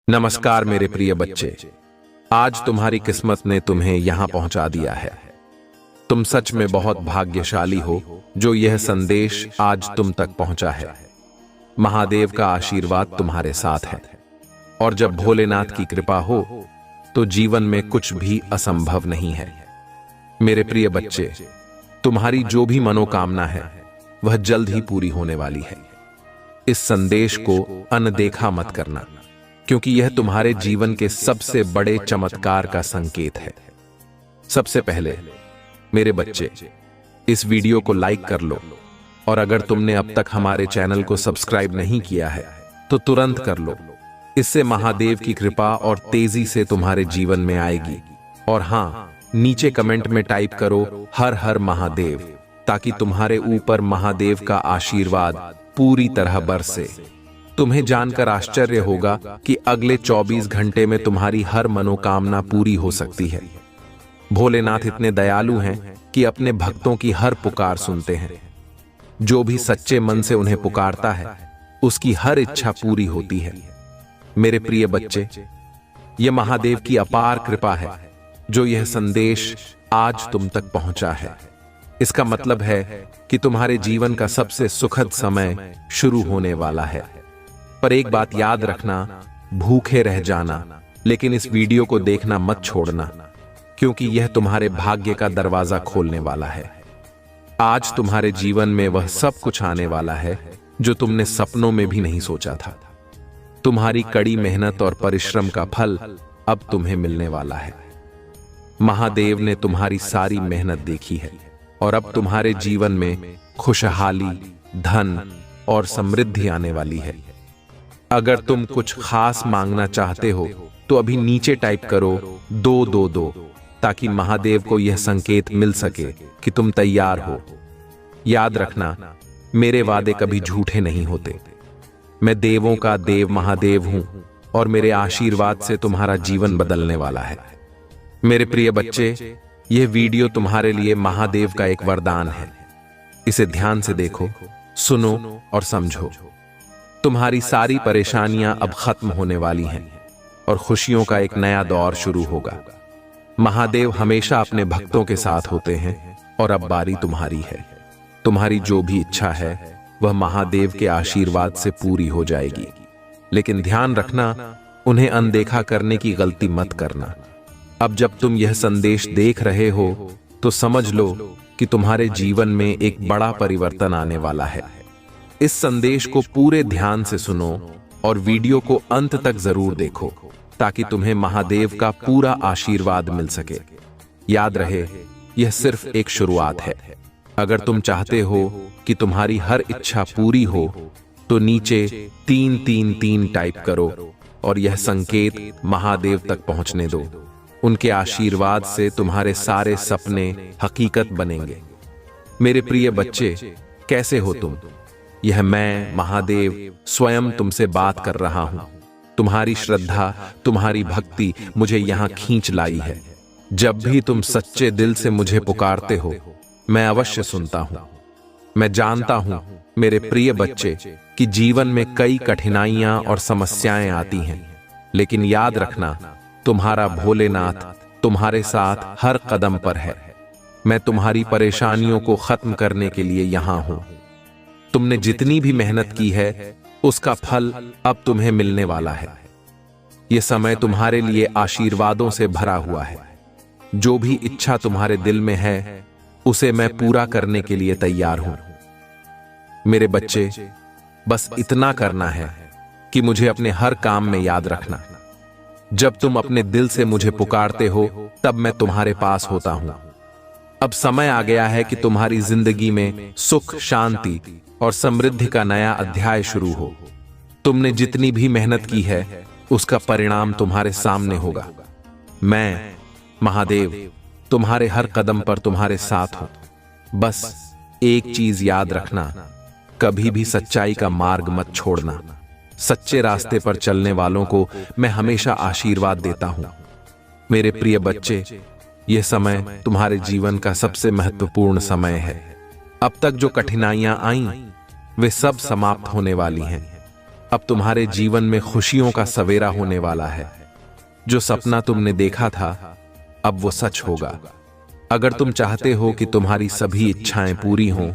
नमस्कार मेरे प्रिय बच्चे, आज तुम्हारी किस्मत ने तुम्हें यहां पहुंचा दिया है। तुम सच में बहुत भाग्यशाली हो जो यह संदेश आज तुम तक पहुंचा है। महादेव का आशीर्वाद तुम्हारे साथ है और जब भोलेनाथ की कृपा हो तो जीवन में कुछ भी असंभव नहीं है। मेरे प्रिय बच्चे, तुम्हारी जो भी मनोकामना है वह जल्द ही पूरी होने वाली है। इस संदेश को अनदेखा मत करना, क्योंकि यह तुम्हारे जीवन के सबसे बड़े चमत्कार का संकेत है। सबसे पहले मेरे बच्चे, इस वीडियो को लाइक कर लो और अगर तुमने अब तक हमारे चैनल को सब्सक्राइब नहीं किया है तो तुरंत कर लो। इससे महादेव की कृपा और तेजी से तुम्हारे जीवन में आएगी। और हाँ, नीचे कमेंट में टाइप करो हर हर महादेव, ताकि तुम्हारे ऊपर महादेव का आशीर्वाद पूरी तरह बरसे। तुम्हें जानकर आश्चर्य होगा कि अगले 24 घंटे में तुम्हारी हर मनोकामना पूरी हो सकती है। भोलेनाथ इतने दयालु हैं कि अपने भक्तों की हर पुकार सुनते हैं। जो भी सच्चे मन से उन्हें पुकारता है उसकी हर इच्छा पूरी होती है। मेरे प्रिय बच्चे, यह महादेव की अपार कृपा है जो यह संदेश आज तुम तक पहुंचा है। इसका मतलब है कि तुम्हारे जीवन का सबसे सुखद समय शुरू होने वाला है। पर एक बात याद रखना, भूखे रह जाना, लेकिन इस वीडियो को देखना मत छोड़ना, क्योंकि यह तुम्हारे भाग्य का दरवाजा खोलने वाला है। आज तुम्हारे जीवन में वह सब कुछ आने वाला है जो तुमने सपनों में भी नहीं सोचा था। तुम्हारी कड़ी मेहनत और परिश्रम का फल अब तुम्हें मिलने वाला है। महादेव ने तुम्हारी सारी मेहनत देखी है और अब तुम्हारे जीवन में खुशहाली, धन और समृद्धि आने वाली है। अगर तुम कुछ खास मांगना चाहते हो तो अभी नीचे टाइप करो 222, ताकि महादेव को यह संकेत मिल सके कि तुम तैयार हो। याद रखना, मेरे वादे कभी झूठे नहीं होते। मैं देवों का देव महादेव हूं और मेरे आशीर्वाद से तुम्हारा जीवन बदलने वाला है। मेरे प्रिय बच्चे, यह वीडियो तुम्हारे लिए महादेव का एक वरदान है। इसे ध्यान से देखो, सुनो और समझो। तुम्हारी सारी परेशानियां अब खत्म होने वाली हैं और खुशियों का एक नया दौर शुरू होगा। महादेव हमेशा अपने भक्तों के साथ होते हैं और अब बारी तुम्हारी है। तुम्हारी जो भी इच्छा है वह महादेव के आशीर्वाद से पूरी हो जाएगी। लेकिन ध्यान रखना, उन्हें अनदेखा करने की गलती मत करना। अब जब तुम यह संदेश देख रहे हो तो समझ लो कि तुम्हारे जीवन में एक बड़ा परिवर्तन आने वाला है। इस संदेश को पूरे ध्यान से सुनो और वीडियो को अंत तक जरूर देखो, ताकि तुम्हें महादेव का पूरा आशीर्वाद मिल सके। याद रहे, यह सिर्फ एक शुरुआत है। अगर तुम चाहते हो कि तुम्हारी हर इच्छा पूरी हो तो नीचे 333 टाइप करो और यह संकेत महादेव तक पहुंचने दो। उनके आशीर्वाद से तुम्हारे सारे सपने हकीकत बनेंगे। मेरे प्रिय बच्चे, कैसे हो तुम? यह मैं महादेव स्वयं तुमसे बात कर रहा हूं। तुम्हारी श्रद्धा, तुम्हारी भक्ति मुझे यहां खींच लाई है। जब भी तुम सच्चे दिल से मुझे पुकारते हो, मैं अवश्य सुनता हूं। मैं जानता हूं मेरे प्रिय बच्चे कि जीवन में कई कठिनाइयां और समस्याएं आती हैं, लेकिन याद रखना, तुम्हारा भोलेनाथ तुम्हारे साथ हर कदम पर है। मैं तुम्हारी परेशानियों को खत्म करने के लिए यहां हूं। तुमने जितनी भी मेहनत की है उसका फल अब तुम्हें मिलने वाला है। यह समय तुम्हारे लिए आशीर्वादों से भरा हुआ है। जो भी इच्छा तुम्हारे दिल में है उसे मैं पूरा करने के लिए तैयार हूं। मेरे बच्चे, बस इतना करना है कि मुझे अपने हर काम में याद रखना। जब तुम अपने दिल से मुझे पुकारते हो तब मैं तुम्हारे पास होता हूं। अब समय आ गया है कि तुम्हारी जिंदगी में सुख, शांति और समृद्धि का नया अध्याय शुरू हो। तुमने जितनी भी मेहनत की है उसका परिणाम तुम्हारे सामने होगा। मैं महादेव तुम्हारे हर कदम पर तुम्हारे साथ हूं। बस एक चीज याद रखना, कभी भी सच्चाई का मार्ग मत छोड़ना। सच्चे रास्ते पर चलने वालों को मैं हमेशा आशीर्वाद देता हूं। मेरे प्रिय बच्चे, यह समय तुम्हारे जीवन का सबसे महत्वपूर्ण समय है। अब तक जो कठिनाइयां आईं वे सब समाप्त होने वाली हैं। अब तुम्हारे जीवन में खुशियों का सवेरा होने वाला है। जो सपना तुमने देखा था अब वो सच होगा। अगर तुम चाहते हो कि तुम्हारी सभी इच्छाएं पूरी हों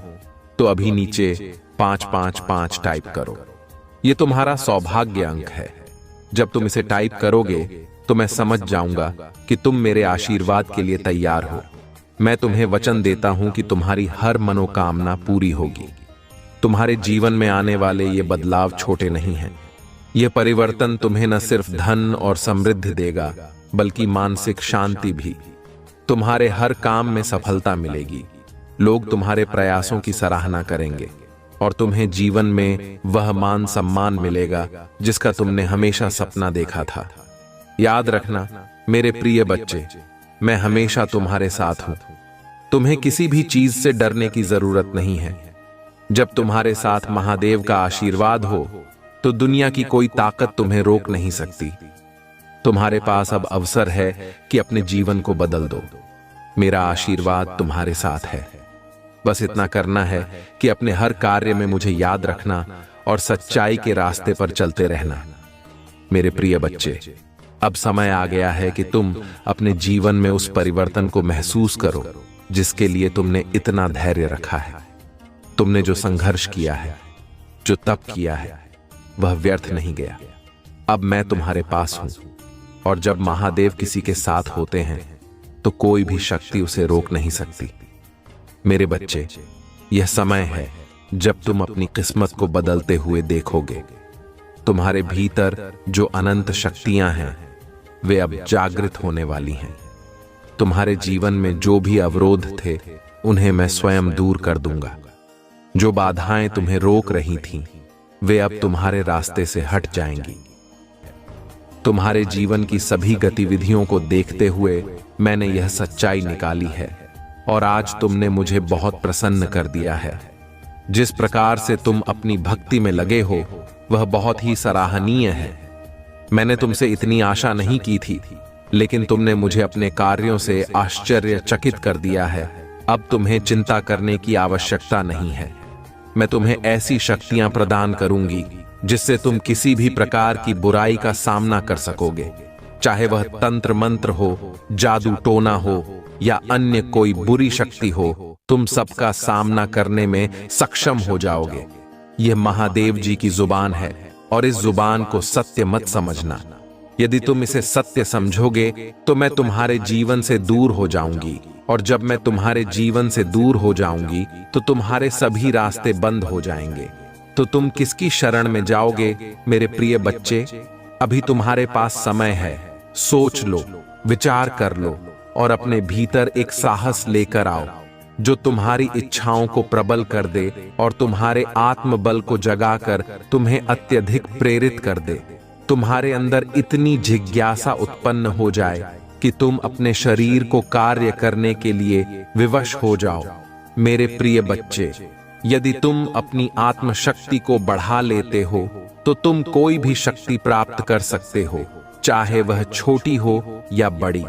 तो अभी नीचे 555 टाइप करो। ये तुम्हारा सौभाग्य अंक है। जब तुम इसे टाइप करोगे तो मैं समझ जाऊंगा कि तुम मेरे आशीर्वाद के लिए तैयार हो। मैं तुम्हें वचन देता हूं कि तुम्हारी हर मनोकामना पूरी होगी। तुम्हारे जीवन में आने वाले ये बदलाव छोटे नहीं हैं। ये परिवर्तन तुम्हें न सिर्फ धन और समृद्धि देगा बल्कि मानसिक शांति भी। तुम्हारे हर काम में सफलता मिलेगी। लोग तुम्हारे प्रयासों की सराहना करेंगे और तुम्हें जीवन में वह मान सम्मान मिलेगा जिसका तुमने हमेशा सपना देखा था। याद रखना मेरे प्रिय बच्चे, मैं हमेशा तुम्हारे साथ हूं। तुम्हें किसी भी चीज से डरने की जरूरत नहीं है। जब तुम्हारे साथ महादेव का आशीर्वाद हो तो दुनिया की कोई ताकत तुम्हें रोक नहीं सकती। तुम्हारे पास अब अवसर है कि अपने जीवन को बदल दो। मेरा आशीर्वाद तुम्हारे साथ है। बस इतना करना है कि अपने हर कार्य में मुझे याद रखना और सच्चाई के रास्ते पर चलते रहना। मेरे प्रिय बच्चे, अब समय आ गया है कि तुम अपने जीवन में उस परिवर्तन को महसूस करो जिसके लिए तुमने इतना धैर्य रखा है। तुमने जो संघर्ष किया है, जो तप किया है, वह व्यर्थ नहीं गया। अब मैं तुम्हारे पास हूं और जब महादेव किसी के साथ होते हैं तो कोई भी शक्ति उसे रोक नहीं सकती। मेरे बच्चे, यह समय है जब तुम अपनी किस्मत को बदलते हुए देखोगे। तुम्हारे भीतर जो अनंत शक्तियां हैं वे अब जागृत होने वाली हैं। तुम्हारे जीवन में जो भी अवरोध थे उन्हें मैं स्वयं दूर कर दूंगा। जो बाधाएं तुम्हें रोक रही थीं वे अब तुम्हारे रास्ते से हट जाएंगी। तुम्हारे जीवन की सभी गतिविधियों को देखते हुए मैंने यह सच्चाई निकाली है और आज तुमने मुझे बहुत प्रसन्न कर दिया है। जिस प्रकार से तुम अपनी भक्ति में लगे हो वह बहुत ही सराहनीय है। मैंने तुमसे इतनी आशा नहीं की थी, लेकिन तुमने मुझे अपने कार्यों से आश्चर्यचकित कर दिया है। अब तुम्हें चिंता करने की आवश्यकता नहीं है। मैं तुम्हें ऐसी शक्तियां प्रदान करूंगी जिससे तुम किसी भी प्रकार की बुराई का सामना कर सकोगे। चाहे वह तंत्र मंत्र हो, जादू टोना हो या अन्य कोई बुरी शक्ति हो, तुम सबका सामना करने में सक्षम हो जाओगे। यह महादेव जी की जुबान है और इस जुबान को सत्य मत समझना। यदि तुम इसे सत्य समझोगे तो मैं तुम्हारे जीवन से दूर हो जाऊंगी, और जब मैं तुम्हारे जीवन से दूर हो जाऊंगी तो तुम्हारे सभी रास्ते बंद हो जाएंगे। तो तुम किसकी शरण में जाओगे मेरे प्रिय बच्चे? अभी तुम्हारे पास समय है। सोच लो, विचार कर लो और अपने भीतर एक साहस लेकर आओ जो तुम्हारी इच्छाओं को प्रबल कर दे और तुम्हारे आत्मबल को जगाकर तुम्हें अत्यधिक प्रेरित कर दे। तुम्हारे अंदर इतनी जिज्ञासा उत्पन्न हो जाए कि तुम अपने शरीर को कार्य करने के लिए विवश हो जाओ। मेरे प्रिय बच्चे, यदि तुम अपनी आत्मशक्ति को बढ़ा लेते हो तो तुम कोई भी शक्ति प्राप्त कर सकते हो, चाहे वह छोटी हो या बड़ी।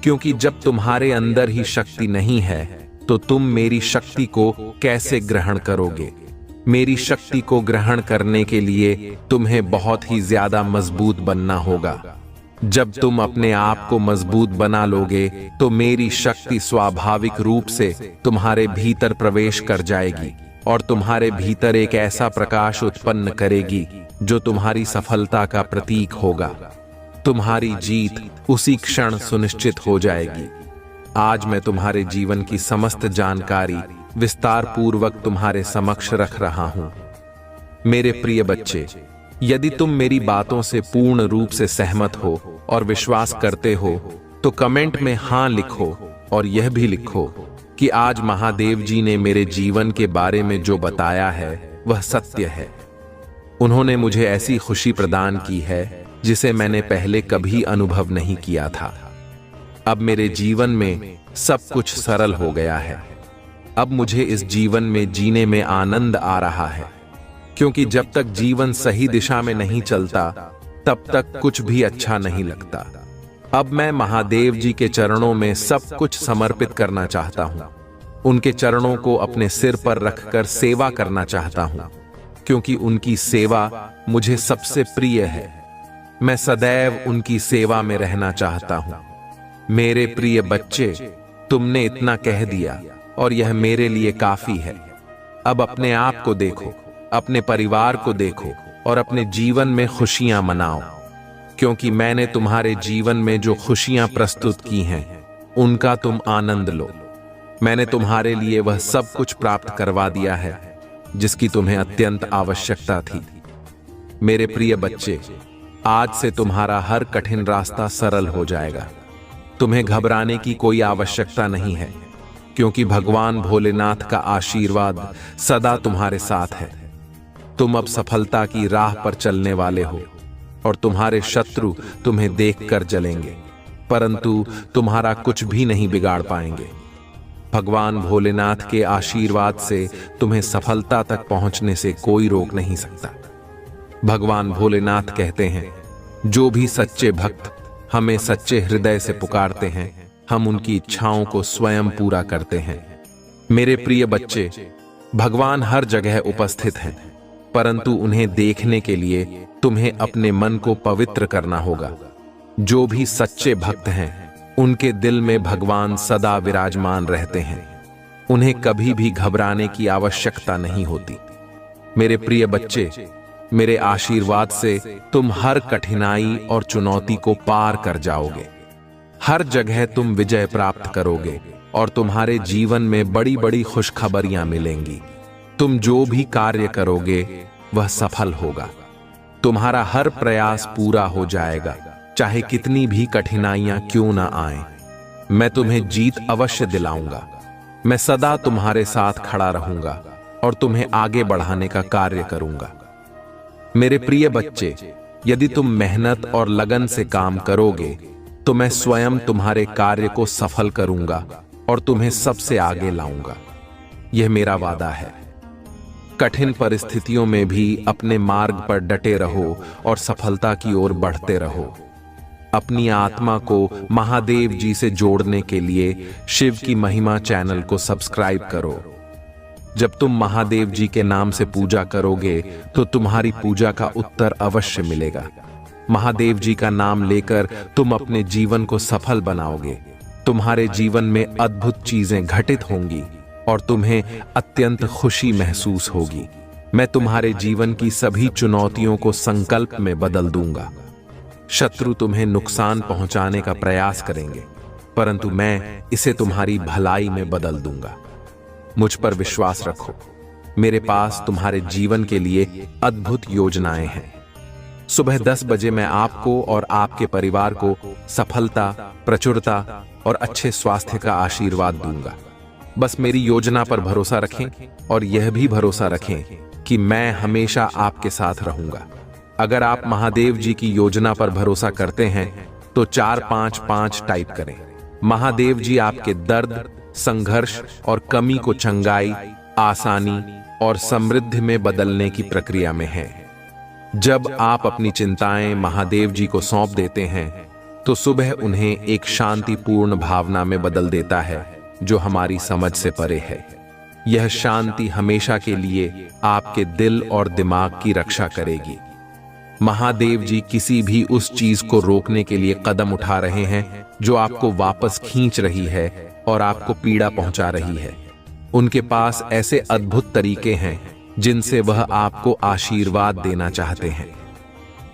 क्योंकि जब तुम्हारे अंदर ही शक्ति नहीं है तो तुम मेरी शक्ति को कैसे ग्रहण करोगे? मेरी शक्ति को ग्रहण करने के लिए तुम्हें बहुत ही ज्यादा मजबूत बनना होगा। जब तुम अपने आप को मजबूत बना लोगे तो मेरी शक्ति स्वाभाविक रूप से तुम्हारे भीतर प्रवेश कर जाएगी और तुम्हारे भीतर एक ऐसा प्रकाश उत्पन्न करेगी जो तुम्हारी सफलता का प्रतीक होगा। तुम्हारी जीत उसी क्षण सुनिश्चित हो जाएगी। आज मैं तुम्हारे जीवन की समस्त जानकारी विस्तार पूर्वक तुम्हारे समक्ष रख रहा हूं। मेरे प्रिय बच्चे, यदि तुम मेरी बातों से पूर्ण रूप से सहमत हो और विश्वास करते हो तो कमेंट में हां लिखो और यह भी लिखो कि आज महादेव जी ने मेरे जीवन के बारे में जो बताया है वह सत्य है। उन्होंने मुझे ऐसी खुशी प्रदान की है जिसे मैंने पहले कभी अनुभव नहीं किया था। अब मेरे जीवन में सब कुछ सरल हो गया है। अब मुझे इस जीवन में जीने में आनंद आ रहा है, क्योंकि जब तक जीवन सही दिशा में नहीं चलता तब तक कुछ भी अच्छा नहीं लगता। अब मैं महादेव जी के चरणों में सब कुछ समर्पित करना चाहता हूँ। उनके चरणों को अपने सिर पर रखकर सेवा करना चाहता हूँ। क्योंकि उनकी सेवा मुझे सबसे प्रिय है। मैं सदैव उनकी सेवा में रहना चाहता हूं। मेरे प्रिय बच्चे, तुमने इतना कह दिया और यह मेरे लिए काफी है। अब अपने आप को देखो, अपने परिवार को देखो और अपने जीवन में खुशियां मनाओ, क्योंकि मैंने तुम्हारे जीवन में जो खुशियां प्रस्तुत की हैं उनका तुम आनंद लो। मैंने तुम्हारे लिए वह सब कुछ प्राप्त करवा दिया है जिसकी तुम्हें अत्यंत आवश्यकता थी। मेरे प्रिय बच्चे, आज से तुम्हारा हर कठिन रास्ता सरल हो जाएगा। तुम्हें घबराने की कोई आवश्यकता नहीं है, क्योंकि भगवान भोलेनाथ का आशीर्वाद सदा तुम्हारे साथ है। तुम अब सफलता की राह पर चलने वाले हो और तुम्हारे शत्रु तुम्हें देखकर जलेंगे, परंतु तुम्हारा कुछ भी नहीं बिगाड़ पाएंगे। भगवान भोलेनाथ के आशीर्वाद से तुम्हें सफलता तक पहुंचने से कोई रोक नहीं सकता। भगवान भोलेनाथ कहते हैं, जो भी सच्चे भक्त हमें सच्चे हृदय से पुकारते हैं, हम उनकी इच्छाओं को स्वयं पूरा करते हैं। मेरे प्रिय बच्चे, भगवान हर जगह उपस्थित हैं, परंतु उन्हें देखने के लिए तुम्हें अपने मन को पवित्र करना होगा। जो भी सच्चे भक्त हैं, उनके दिल में भगवान सदा विराजमान रहते हैं। उन्हें कभी भी घबराने की आवश्यकता नहीं होती। मेरे प्रिय बच्चे, मेरे आशीर्वाद से तुम हर कठिनाई और चुनौती को पार कर जाओगे। हर जगह तुम विजय प्राप्त करोगे और तुम्हारे जीवन में बड़ी बड़ी खुशखबरियां मिलेंगी। तुम जो भी कार्य करोगे वह सफल होगा। तुम्हारा हर प्रयास पूरा हो जाएगा, चाहे कितनी भी कठिनाइयां क्यों ना आएं। मैं तुम्हें जीत अवश्य दिलाऊंगा। मैं सदा तुम्हारे साथ खड़ा रहूंगा और तुम्हें आगे बढ़ाने का कार्य करूंगा। मेरे प्रिय बच्चे, यदि तुम मेहनत और लगन से काम करोगे तो मैं स्वयं तुम्हारे कार्य को सफल करूंगा और तुम्हें सबसे आगे लाऊंगा। यह मेरा वादा है। कठिन परिस्थितियों में भी अपने मार्ग पर डटे रहो और सफलता की ओर बढ़ते रहो। अपनी आत्मा को महादेव जी से जोड़ने के लिए शिव की महिमा चैनल को सब्सक्राइब करो। जब तुम महादेव जी के नाम से पूजा करोगे तो तुम्हारी पूजा का उत्तर अवश्य मिलेगा। महादेव जी का नाम लेकर तुम अपने जीवन को सफल बनाओगे। तुम्हारे जीवन में अद्भुत चीजें घटित होंगी और तुम्हें अत्यंत खुशी महसूस होगी। मैं तुम्हारे जीवन की सभी चुनौतियों को संकल्प में बदल दूंगा। शत्रु तुम्हें नुकसान पहुंचाने का प्रयास करेंगे, परंतु मैं इसे तुम्हारी भलाई में बदल दूंगा। मुझ पर विश्वास रखो। मेरे पास तुम्हारे जीवन के लिए अद्भुत योजनाएं हैं। सुबह 10 बजे मैं आपको और आपके परिवार को सफलता, प्रचुरता और अच्छे स्वास्थ्य का आशीर्वाद दूंगा। बस मेरी योजना पर भरोसा रखें और यह भी भरोसा रखें कि मैं हमेशा आपके साथ रहूंगा। अगर आप महादेव जी की योजना पर भरोसा करते हैं तो 455 टाइप करें। महादेव जी आपके दर्द, संघर्ष और कमी को चंगाई, आसानी और समृद्धि में बदलने की प्रक्रिया में हैं। जब आप अपनी चिंताएं महादेव जी को सौंप देते हैं तो सुबह उन्हें एक शांतिपूर्ण भावना में बदल देता है जो हमारी समझ से परे है। यह शांति हमेशा के लिए आपके दिल और दिमाग की रक्षा करेगी। महादेव जी किसी भी उस चीज को रोकने के लिए कदम उठा रहे हैं जो आपको वापस खींच रही है और आपको पीड़ा पहुंचा रही है। उनके पास ऐसे अद्भुत तरीके हैं जिनसे वह आपको आशीर्वाद देना चाहते हैं।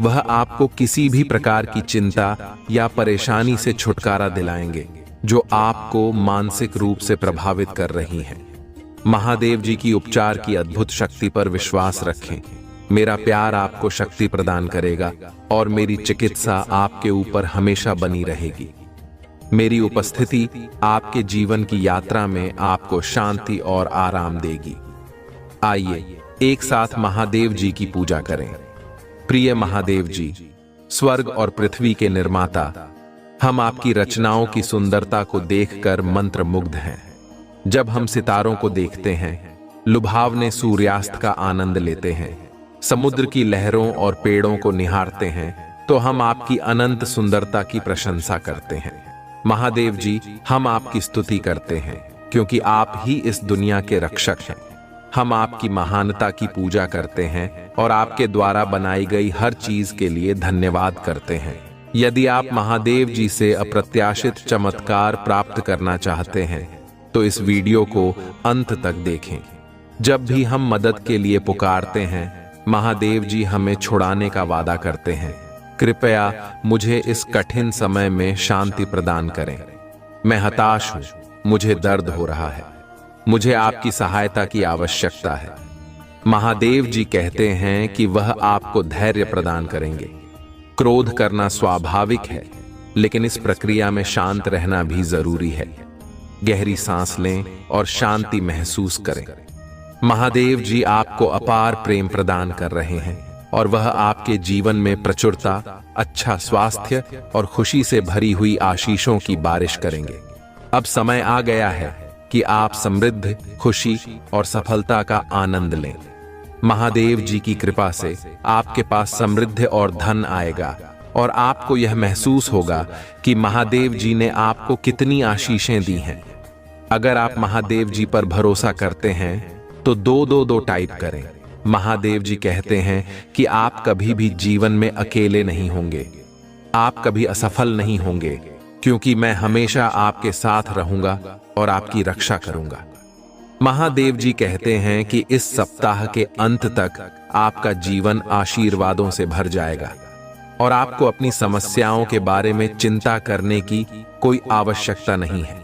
वह आपको किसी भी प्रकार की चिंता या परेशानी से छुटकारा दिलाएंगे जो आपको मानसिक रूप से प्रभावित कर रही है। महादेव जी की उपचार की अद्भुत शक्ति पर विश्वास रखें। मेरा प्यार आपको शक्ति प्रदान करेगा और मेरी चिकित्सा आपके ऊपर हमेशा बनी रहेगी। मेरी उपस्थिति आपके जीवन की यात्रा में आपको शांति और आराम देगी। आइए एक साथ महादेव जी की पूजा करें। प्रिय महादेव जी, स्वर्ग और पृथ्वी के निर्माता, हम आपकी रचनाओं की सुंदरता को देखकर मंत्रमुग्ध हैं। जब हम सितारों को देखते हैं, लुभावने सूर्यास्त का आनंद लेते हैं, समुद्र की लहरों और पेड़ों को निहारते हैं, तो हम आपकी अनंत सुंदरता की प्रशंसा करते हैं। महादेव जी, हम आपकी स्तुति करते हैं क्योंकि आप ही इस दुनिया के रक्षक हैं। हम आपकी महानता की पूजा करते हैं और आपके द्वारा बनाई गई हर चीज के लिए धन्यवाद करते हैं। यदि आप महादेव जी से अप्रत्याशित चमत्कार प्राप्त करना चाहते हैं तो इस वीडियो को अंत तक देखें। जब भी हम मदद के लिए पुकारते हैं, महादेव जी हमें छुड़ाने का वादा करते हैं। कृपया मुझे इस कठिन समय में शांति प्रदान करें। मैं हताश हूं, मुझे दर्द हो रहा है, मुझे आपकी सहायता की आवश्यकता है। महादेव जी कहते हैं कि वह आपको धैर्य प्रदान करेंगे। क्रोध करना स्वाभाविक है, लेकिन इस प्रक्रिया में शांत रहना भी जरूरी है। गहरी सांस लें और शांति महसूस करें। महादेव जी आपको अपार प्रेम प्रदान कर रहे हैं और वह आपके जीवन में प्रचुरता, अच्छा स्वास्थ्य और खुशी से भरी हुई आशीषों की बारिश करेंगे। अब समय आ गया है कि आप समृद्ध, खुशी और सफलता का आनंद लें। महादेव जी की कृपा से आपके पास समृद्धि और धन आएगा और आपको यह महसूस होगा कि महादेव जी ने आपको कितनी आशीषें दी हैं। अगर आप महादेव जी पर भरोसा करते हैं तो 222 टाइप करें। महादेव जी कहते हैं कि आप कभी भी जीवन में अकेले नहीं होंगे, आप कभी असफल नहीं होंगे, क्योंकि मैं हमेशा आपके साथ रहूंगा और आपकी रक्षा करूंगा। महादेव जी कहते हैं कि इस सप्ताह के अंत तक आपका जीवन आशीर्वादों से भर जाएगा और आपको अपनी समस्याओं के बारे में चिंता करने की कोई आवश्यकता नहीं है।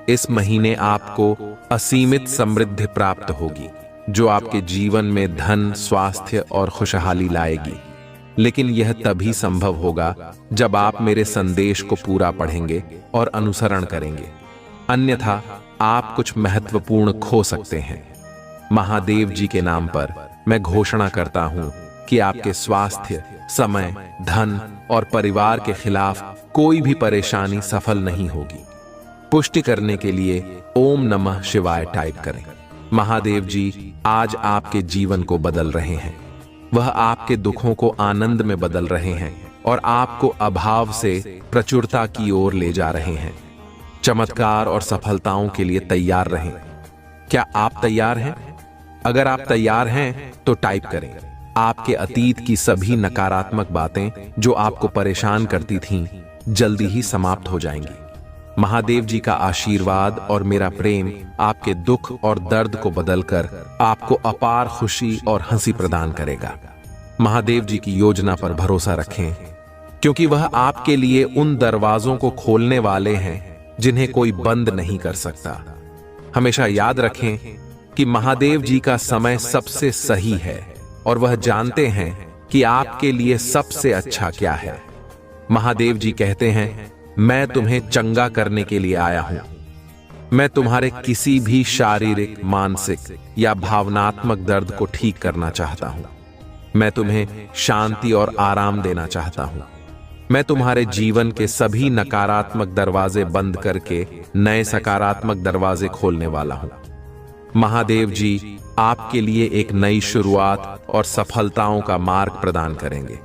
इस महीने आपको असीमित समृद्धि प्राप्त होगी, जो आपके जीवन में धन, स्वास्थ्य और खुशहाली लाएगी। लेकिन यह तभी संभव होगा जब आप मेरे संदेश को पूरा पढ़ेंगे और अनुसरण करेंगे, अन्यथा आप कुछ महत्वपूर्ण खो सकते हैं। महादेव जी के नाम पर मैं घोषणा करता हूं कि आपके स्वास्थ्य, समय, धन और परिवार के खिलाफ कोई भी परेशानी सफल नहीं होगी। पुष्टि करने के लिए ओम नमः शिवाय टाइप करें। महादेव जी आज आपके जीवन को बदल रहे हैं। वह आपके दुखों को आनंद में बदल रहे हैं और आपको अभाव से प्रचुरता की ओर ले जा रहे हैं। चमत्कार और सफलताओं के लिए तैयार रहें। क्या आप तैयार हैं? अगर आप तैयार हैं तो टाइप करें। आपके अतीत की सभी नकारात्मक बातें जो आपको परेशान करती थीं, जल्दी ही समाप्त हो जाएंगी। महादेव जी का आशीर्वाद और मेरा प्रेम आपके दुख और दर्द को बदलकर आपको अपार खुशी और हंसी प्रदान करेगा। महादेव जी की योजना पर भरोसा रखें, क्योंकि वह आपके लिए उन दरवाजों को खोलने वाले हैं जिन्हें कोई बंद नहीं कर सकता। हमेशा याद रखें कि महादेव जी का समय सबसे सही है और वह जानते हैं कि आपके लिए सबसे अच्छा क्या है। महादेव जी कहते हैं, मैं तुम्हें चंगा करने के लिए आया हूं। मैं तुम्हारे किसी भी शारीरिक, मानसिक या भावनात्मक दर्द को ठीक करना चाहता हूं। मैं तुम्हें शांति और आराम देना चाहता हूं। मैं तुम्हारे जीवन के सभी नकारात्मक दरवाजे बंद करके नए सकारात्मक दरवाजे खोलने वाला हूं। महादेव जी आपके लिए एक नई शुरुआत और सफलताओं का मार्ग प्रदान करेंगे।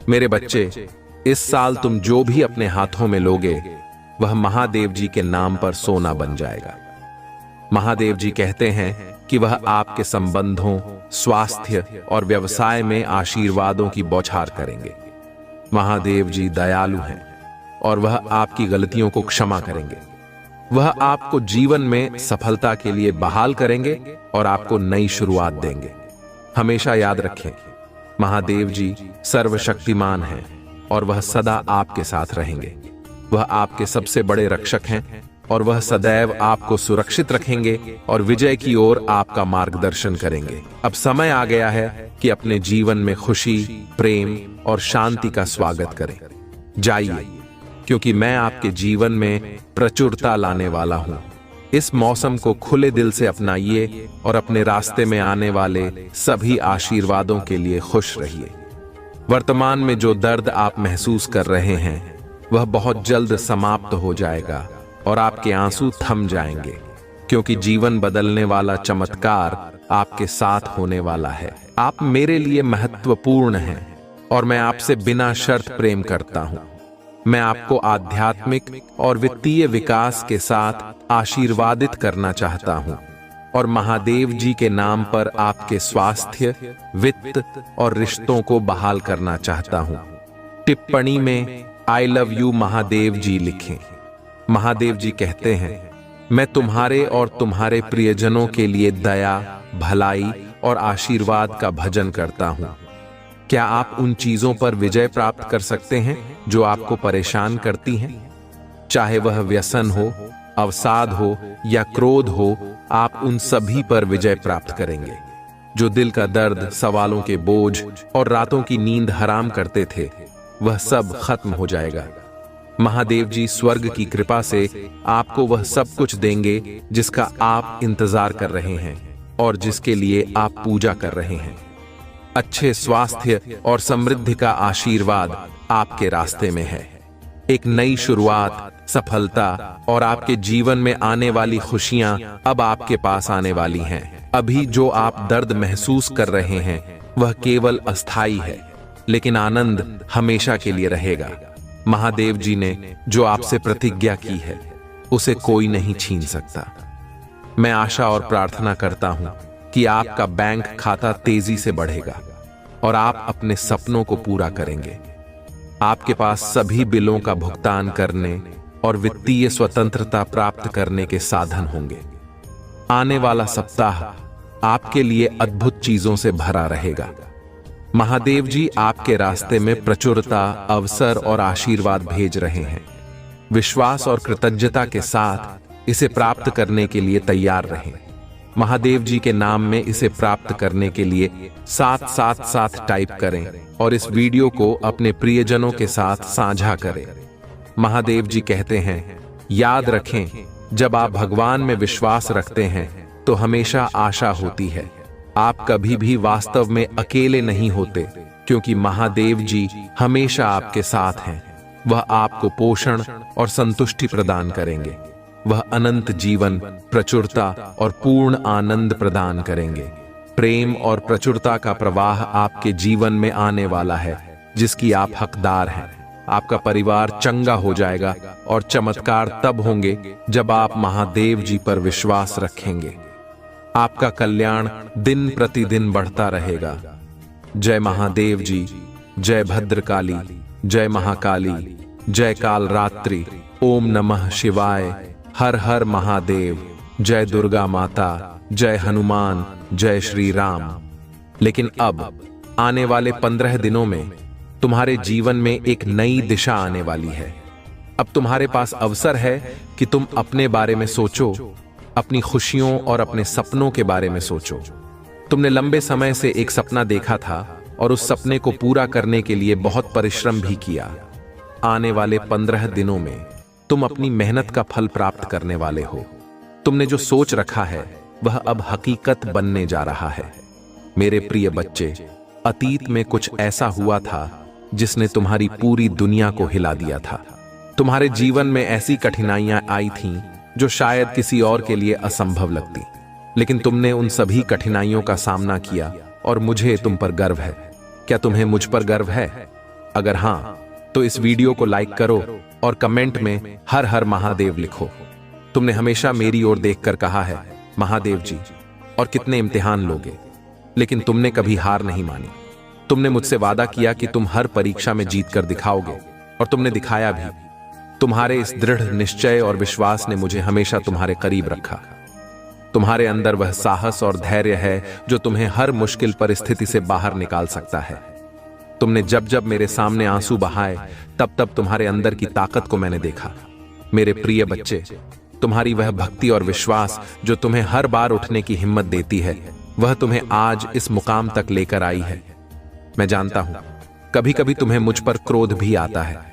मेरे बच्चे, इस साल तुम जो भी अपने हाथों में लोगे वह महादेव जी के नाम पर सोना बन जाएगा। महादेव जी कहते हैं कि वह आपके संबंधों, स्वास्थ्य और व्यवसाय में आशीर्वादों की बौछार करेंगे। महादेव जी दयालु हैं और वह आपकी गलतियों को क्षमा करेंगे। वह आपको जीवन में सफलता के लिए बहाल करेंगे और आपको नई शुरुआत देंगे। हमेशा याद रखें, महादेव जी सर्वशक्तिमान हैं और वह सदा आपके साथ रहेंगे। वह आपके सबसे बड़े रक्षक हैं और वह सदैव आपको सुरक्षित रखेंगे और विजय की ओर आपका मार्गदर्शन करेंगे। अब समय आ गया है कि अपने जीवन में खुशी, प्रेम और शांति का स्वागत करें। जाइए, क्योंकि मैं आपके जीवन में प्रचुरता लाने वाला हूं। इस मौसम को खुले दिल से अपनाइए और अपने रास्ते में आने वाले सभी आशीर्वादों के लिए खुश रहिए। वर्तमान में जो दर्द आप महसूस कर रहे हैं वह बहुत जल्द समाप्त हो जाएगा और आपके आंसू थम जाएंगे, क्योंकि जीवन बदलने वाला चमत्कार आपके साथ होने वाला है। आप मेरे लिए महत्वपूर्ण हैं और मैं आपसे बिना शर्त प्रेम करता हूं। मैं आपको आध्यात्मिक और वित्तीय विकास के साथ आशीर्वादित करना चाहता हूं। और महादेव जी के नाम पर आपके स्वास्थ्य, वित्त और रिश्तों को बहाल करना चाहता हूं। टिप्पणी में आई लव यू महादेव जी लिखें। महादेव जी कहते हैं, मैं तुम्हारे और तुम्हारे प्रियजनों के लिए दया, भलाई और आशीर्वाद का भजन करता हूं। क्या आप उन चीजों पर विजय प्राप्त कर सकते हैं जो आपको परेशान करती हैं? चाहे वह व्यसन हो, अवसाद हो या क्रोध हो, आप उन सभी पर विजय प्राप्त करेंगे। जो दिल का दर्द, सवालों के बोझ और रातों की नींद हराम करते थे, वह सब खत्म हो जाएगा। महादेव जी स्वर्ग की कृपा से आपको वह सब कुछ देंगे जिसका आप इंतजार कर रहे हैं और जिसके लिए आप पूजा कर रहे हैं। अच्छे स्वास्थ्य और समृद्धि का आशीर्वाद आपके रास्ते में है। एक नई शुरुआत, सफलता और आपके जीवन में आने वाली खुशियां अब आपके पास आने वाली हैं। अभी जो आप दर्द महसूस कर रहे हैं वह केवल अस्थाई है, लेकिन आनंद हमेशा के लिए रहेगा। महादेव जी ने जो आपसे प्रतिज्ञा की है उसे कोई नहीं छीन सकता। मैं आशा और प्रार्थना करता हूं कि आपका बैंक खाता तेजी से बढ़ेगा और आप अपने सपनों को पूरा करेंगे। आपके पास सभी बिलों का भुगतान करने और वित्तीय स्वतंत्रता प्राप्त करने के साधन होंगे। आने वाला सप्ताह आपके लिए अद्भुत चीजों से भरा रहेगा। महादेव जी आपके रास्ते में प्रचुरता, अवसर और आशीर्वाद भेज रहे हैं। विश्वास और कृतज्ञता के साथ इसे प्राप्त करने के लिए तैयार रहें। महादेव जी के नाम में इसे प्राप्त करने के लिए 777 टाइप करें और इस वीडियो को अपने प्रियजनों के साथ साझा करें। महादेव जी कहते हैं, याद रखें, जब आप भगवान में विश्वास रखते हैं तो हमेशा आशा होती है। आप कभी भी वास्तव में अकेले नहीं होते, क्योंकि महादेव जी हमेशा आपके साथ हैं। वह आपको पोषण और संतुष्टि प्रदान करेंगे। वह अनंत जीवन, प्रचुरता और पूर्ण आनंद प्रदान करेंगे। प्रेम और प्रचुरता का प्रवाह आपके जीवन में आने वाला है, जिसकी आप हकदार हैं। आपका परिवार चंगा हो जाएगा और चमत्कार तब होंगे जब आप महादेव जी पर विश्वास रखेंगे। आपका कल्याण दिन प्रतिदिन बढ़ता रहेगा। जय महादेव जी, जय भद्रकाली, जय महाकाली, जय कालरात्रि, ओम नमः शिवाय, हर हर महादेव, जय दुर्गा माता, जय हनुमान, जय श्री राम। लेकिन अब आने वाले 15 दिनों में तुम्हारे जीवन में एक नई दिशा आने वाली है। अब तुम्हारे पास अवसर है कि तुम अपने बारे में सोचो, अपनी खुशियों और अपने सपनों के बारे में सोचो। तुमने लंबे समय से एक सपना देखा था और उस सपने को पूरा करने के लिए बहुत परिश्रम भी किया। आने वाले 15 दिनों में तुम अपनी मेहनत का फल प्राप्त करने वाले हो। तुमने जो सोच रखा है वह अब हकीकत बनने जा रहा है। मेरे प्रिय बच्चे, अतीत में कुछ ऐसा हुआ था जिसने तुम्हारी पूरी दुनिया को हिला दिया था। तुम्हारे जीवन में ऐसी कठिनाइयां आई थीं जो शायद किसी और के लिए असंभव लगती, लेकिन तुमने उन सभी कठिनाइयों का सामना किया और मुझे तुम पर गर्व है। क्या तुम्हें मुझ पर गर्व है? अगर हां, तो इस वीडियो को लाइक करो और कमेंट में हर हर महादेव लिखो। तुमने हमेशा मेरी ओर देखकर कहा है, महादेव जी और कितने इम्तिहान लोगे, लेकिन तुमने कभी हार नहीं मानी। तुमने मुझसे वादा किया कि तुम हर परीक्षा में जीत कर दिखाओगे और तुमने दिखाया भी। तुम्हारे इस दृढ़ निश्चय और विश्वास ने मुझे हमेशा तुम्हारे करीब रखा। तुम्हारे अंदर वह साहस और धैर्य है जो तुम्हें हर मुश्किल परिस्थिति से बाहर निकाल सकता है। तुमने जब जब मेरे सामने आंसू बहाए तब तब तुम्हारे अंदर की ताकत को मैंने देखा। मेरे प्रिय बच्चे, तुम्हारी वह भक्ति और विश्वास जो तुम्हें हर बार उठने की हिम्मत देती है, वह तुम्हें आज इस मुकाम तक लेकर आई है। मैं जानता हूं, कभी कभी तुम्हें मुझ पर क्रोध भी आता है।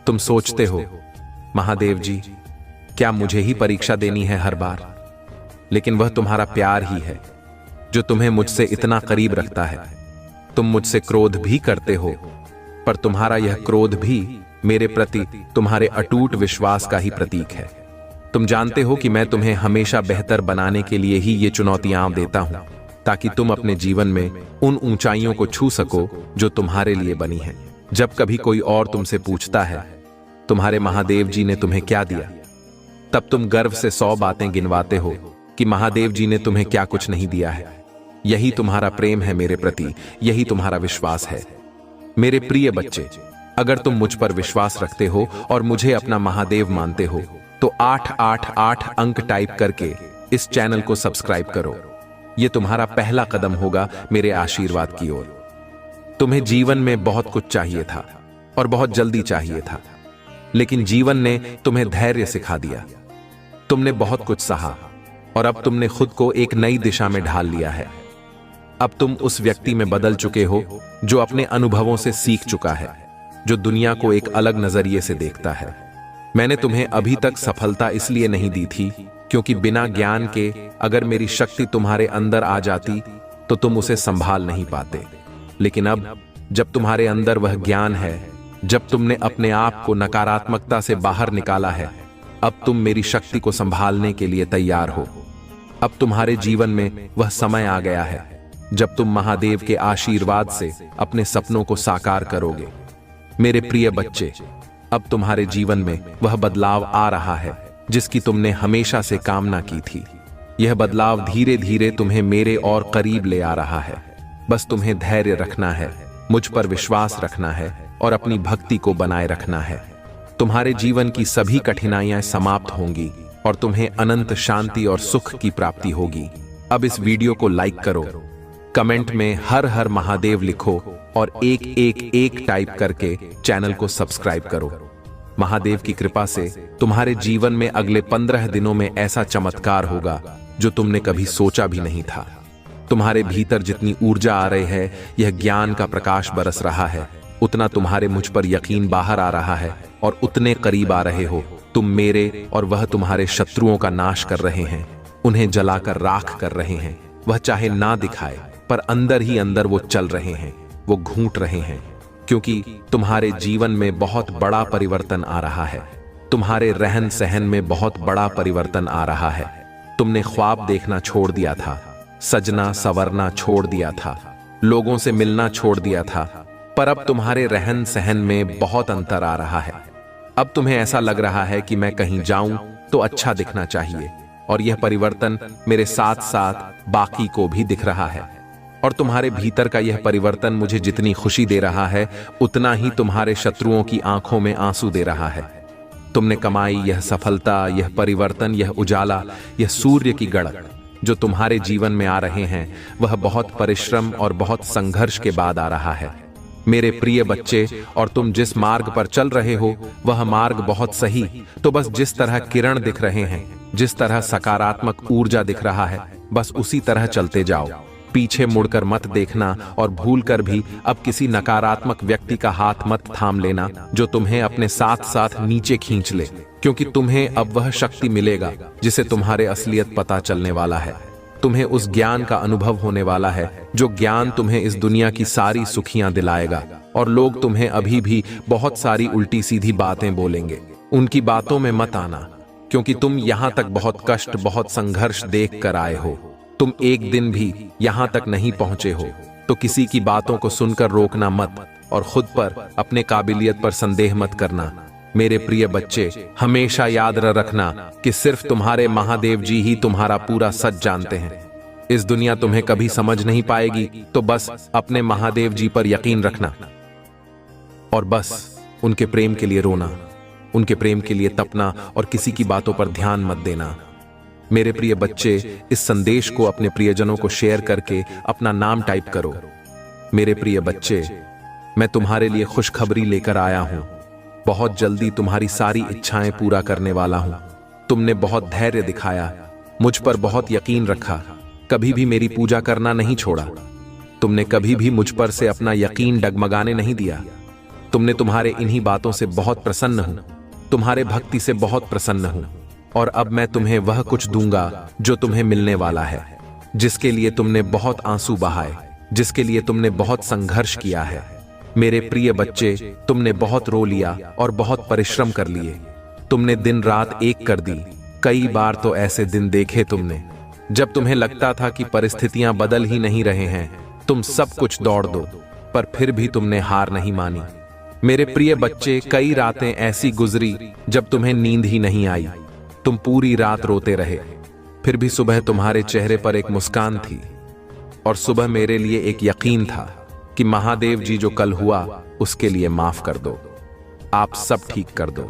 तुम सोचते हो, महादेव जी, क्या मुझे ही परीक्षा देनी है हर बार? लेकिन वह तुम्हारा प्यार ही है जो तुम्हें मुझसे इतना करीब रखता है। तुम मुझसे क्रोध भी करते हो, पर तुम्हारा यह क्रोध भी मेरे प्रति तुम्हारे अटूट विश्वास का ही प्रतीक है। तुम जानते हो कि मैं तुम्हें हमेशा बेहतर बनाने के लिए ही ये चुनौतियां देता हूं, ताकि तुम अपने जीवन में उन ऊंचाइयों को छू सको जो तुम्हारे लिए बनी हैं। जब कभी कोई और तुमसे पूछता है, तुम्हारे महादेव जी ने तुम्हें क्या दिया, तब तुम गर्व से 100 बातें गिनवाते हो, कि महादेव जी ने तुम्हें क्या कुछ नहीं दिया है। यही तुम्हारा प्रेम है मेरे प्रति, यही तुम्हारा विश्वास है। मेरे प्रिय बच्चे, अगर तुम मुझ पर विश्वास रखते हो और मुझे अपना महादेव मानते हो तो 888 अंक टाइप करके इस चैनल को सब्सक्राइब करो। यह तुम्हारा पहला कदम होगा मेरे आशीर्वाद की ओर। तुम्हें जीवन में बहुत कुछ चाहिए था और बहुत जल्दी चाहिए था, लेकिन जीवन ने तुम्हें धैर्य सिखा दिया। तुमने बहुत कुछ सहा और अब तुमने खुद को एक नई दिशा में ढाल लिया है। अब तुम उस व्यक्ति में बदल चुके हो जो अपने अनुभवों से सीख चुका है, जो दुनिया को एक अलग नजरिए से देखता है। मैंने तुम्हें अभी तक सफलता इसलिए नहीं दी थी क्योंकि बिना ज्ञान के अगर मेरी शक्ति तुम्हारे अंदर आ जाती तो तुम उसे संभाल नहीं पाते। लेकिन अब जब तुम्हारे अंदर वह ज्ञान है, जब तुमने अपने आप को नकारात्मकता से बाहर निकाला है, अब तुम मेरी शक्ति को संभालने के लिए तैयार हो। अब तुम्हारे जीवन में वह समय आ गया है जब तुम महादेव के आशीर्वाद से अपने सपनों को साकार करोगे। मेरे प्रिय बच्चे, अब तुम्हारे जीवन में वह बदलाव आ रहा है जिसकी तुमने हमेशा से कामना की थी। यह बदलाव धीरे धीरे तुम्हें मेरे और करीब ले आ रहा है। बस तुम्हें धैर्य रखना है, मुझ पर विश्वास रखना है और अपनी भक्ति को बनाए रखना है। तुम्हारे जीवन की सभी कठिनाइयां समाप्त होंगी और तुम्हें अनंत शांति और सुख की प्राप्ति होगी। अब इस वीडियो को लाइक करो, कमेंट में हर हर महादेव लिखो और एक टाइप करके चैनल को सब्सक्राइब करो। महादेव की कृपा से तुम्हारे जीवन में अगले 15 दिनों में ऐसा चमत्कार होगा जो तुमने कभी सोचा भी नहीं था। तुम्हारे भीतर जितनी ऊर्जा आ रही है, यह ज्ञान का प्रकाश बरस रहा है, उतना तुम्हारे मुझ पर यकीन बाहर आ रहा है और उतने करीब आ रहे हो तुम मेरे, और वह तुम्हारे शत्रुओं का नाश कर रहे हैं, उन्हें जलाकर राख कर रहे हैं। वह चाहे ना दिखाए पर अंदर ही अंदर वो चल रहे हैं, वो घूंट रहे हैं, क्योंकि तुम्हारे जीवन में बहुत बड़ा परिवर्तन आ रहा है। तुम्हारे रहन सहन में बहुत बड़ा परिवर्तन आ रहा है। तुमने ख्वाब देखना छोड़ दिया था, सजना संवरना छोड़ दिया था, लोगों से मिलना छोड़ दिया था, पर अब तुम्हारे रहन सहन में बहुत अंतर आ रहा है। अब तुम्हें ऐसा लग रहा है कि मैं कहीं जाऊं तो अच्छा दिखना चाहिए, और यह परिवर्तन मेरे साथ साथ बाकी को भी दिख रहा है। और तुम्हारे भीतर का यह परिवर्तन मुझे जितनी खुशी दे रहा है, उतना ही तुम्हारे शत्रुओं की आंखों में आंसू दे रहा है। तुमने कमाई यह सफलता, यह परिवर्तन, यह उजाला, यह सूर्य की गड़क जो तुम्हारे जीवन में आ रहे हैं, वह बहुत परिश्रम और बहुत संघर्ष के बाद आ रहा है। मेरे प्रिय बच्चे, और तुम जिस मार्ग पर चल रहे हो वह मार्ग बहुत सही। तो बस जिस तरह किरण दिख रहे हैं, जिस तरह सकारात्मक ऊर्जा दिख रहा है, बस उसी तरह चलते जाओ। पीछे मुड़कर मत देखना और भूलकर भी अब किसी नकारात्मक व्यक्ति का हाथ मत थाम लेना जो तुम्हें अपने साथ साथ नीचे खींच ले, क्योंकि तुम्हें अब वह शक्ति मिलेगा जिसे तुम्हारे असलियत पता चलने वाला है। तुम्हें उस ज्ञान का अनुभव होने वाला है जो ज्ञान तुम्हें इस दुनिया की सारी सुखियां दिलाएगा। और लोग तुम्हें अभी भी बहुत सारी उल्टी सीधी बातें बोलेंगे, उनकी बातों में मत आना, क्योंकि तुम यहां तक बहुत कष्ट, बहुत संघर्ष देख कर आए हो। तुम एक दिन भी यहां तक नहीं पहुंचे हो, तो किसी की बातों को सुनकर रोकना मत और खुद पर, अपने काबिलियत पर संदेह मत करना। मेरे प्रिय बच्चे, हमेशा याद रखना कि सिर्फ तुम्हारे महादेव जी ही तुम्हारा पूरा सच जानते हैं। इस दुनिया तुम्हें कभी समझ नहीं पाएगी, तो बस अपने महादेव जी पर यकीन रखना और बस उनके प्रेम के लिए रोना, उनके प्रेम के लिए तपना और किसी की बातों पर ध्यान मत देना। मेरे प्रिय बच्चे, इस संदेश को अपने प्रियजनों को शेयर करके अपना नाम टाइप करो। मेरे प्रिय बच्चे, मैं तुम्हारे लिए खुशखबरी लेकर आया हूं। बहुत जल्दी तुम्हारी सारी इच्छाएं पूरा करने वाला हूं। तुमने बहुत धैर्य दिखाया, मुझ पर बहुत यकीन रखा, कभी भी मेरी पूजा करना नहीं छोड़ा। तुमने कभी भी मुझ पर से अपना यकीन डगमगाने नहीं दिया। तुमने तुम्हारे इन्हीं बातों से बहुत प्रसन्न हूं, तुम्हारे भक्ति से बहुत प्रसन्न हूं। और अब मैं तुम्हें वह कुछ दूंगा जो तुम्हें मिलने वाला है, जिसके लिए तुमने बहुत आंसू बहाए, जिसके लिए तुमने बहुत संघर्ष किया है। मेरे प्रिय बच्चे, तुमने बहुत रो लिया और बहुत परिश्रम कर लिए। तुमने दिन रात एक कर दी। कई बार तो ऐसे दिन देखे तुमने जब तुम्हें लगता था कि परिस्थितियां बदल ही नहीं रहे हैं, तुम सब कुछ दौड़ दो, पर फिर भी तुमने हार नहीं मानी। मेरे प्रिय बच्चे, कई रातें ऐसी गुजरी जब तुम्हें नींद ही नहीं आई। तुम पूरी रात रोते रहे, फिर भी सुबह तुम्हारे चेहरे पर एक मुस्कान थी, और सुबह मेरे लिए एक यकीन था कि महादेव जी जो कल हुआ उसके लिए माफ कर दो, आप सब ठीक कर दो।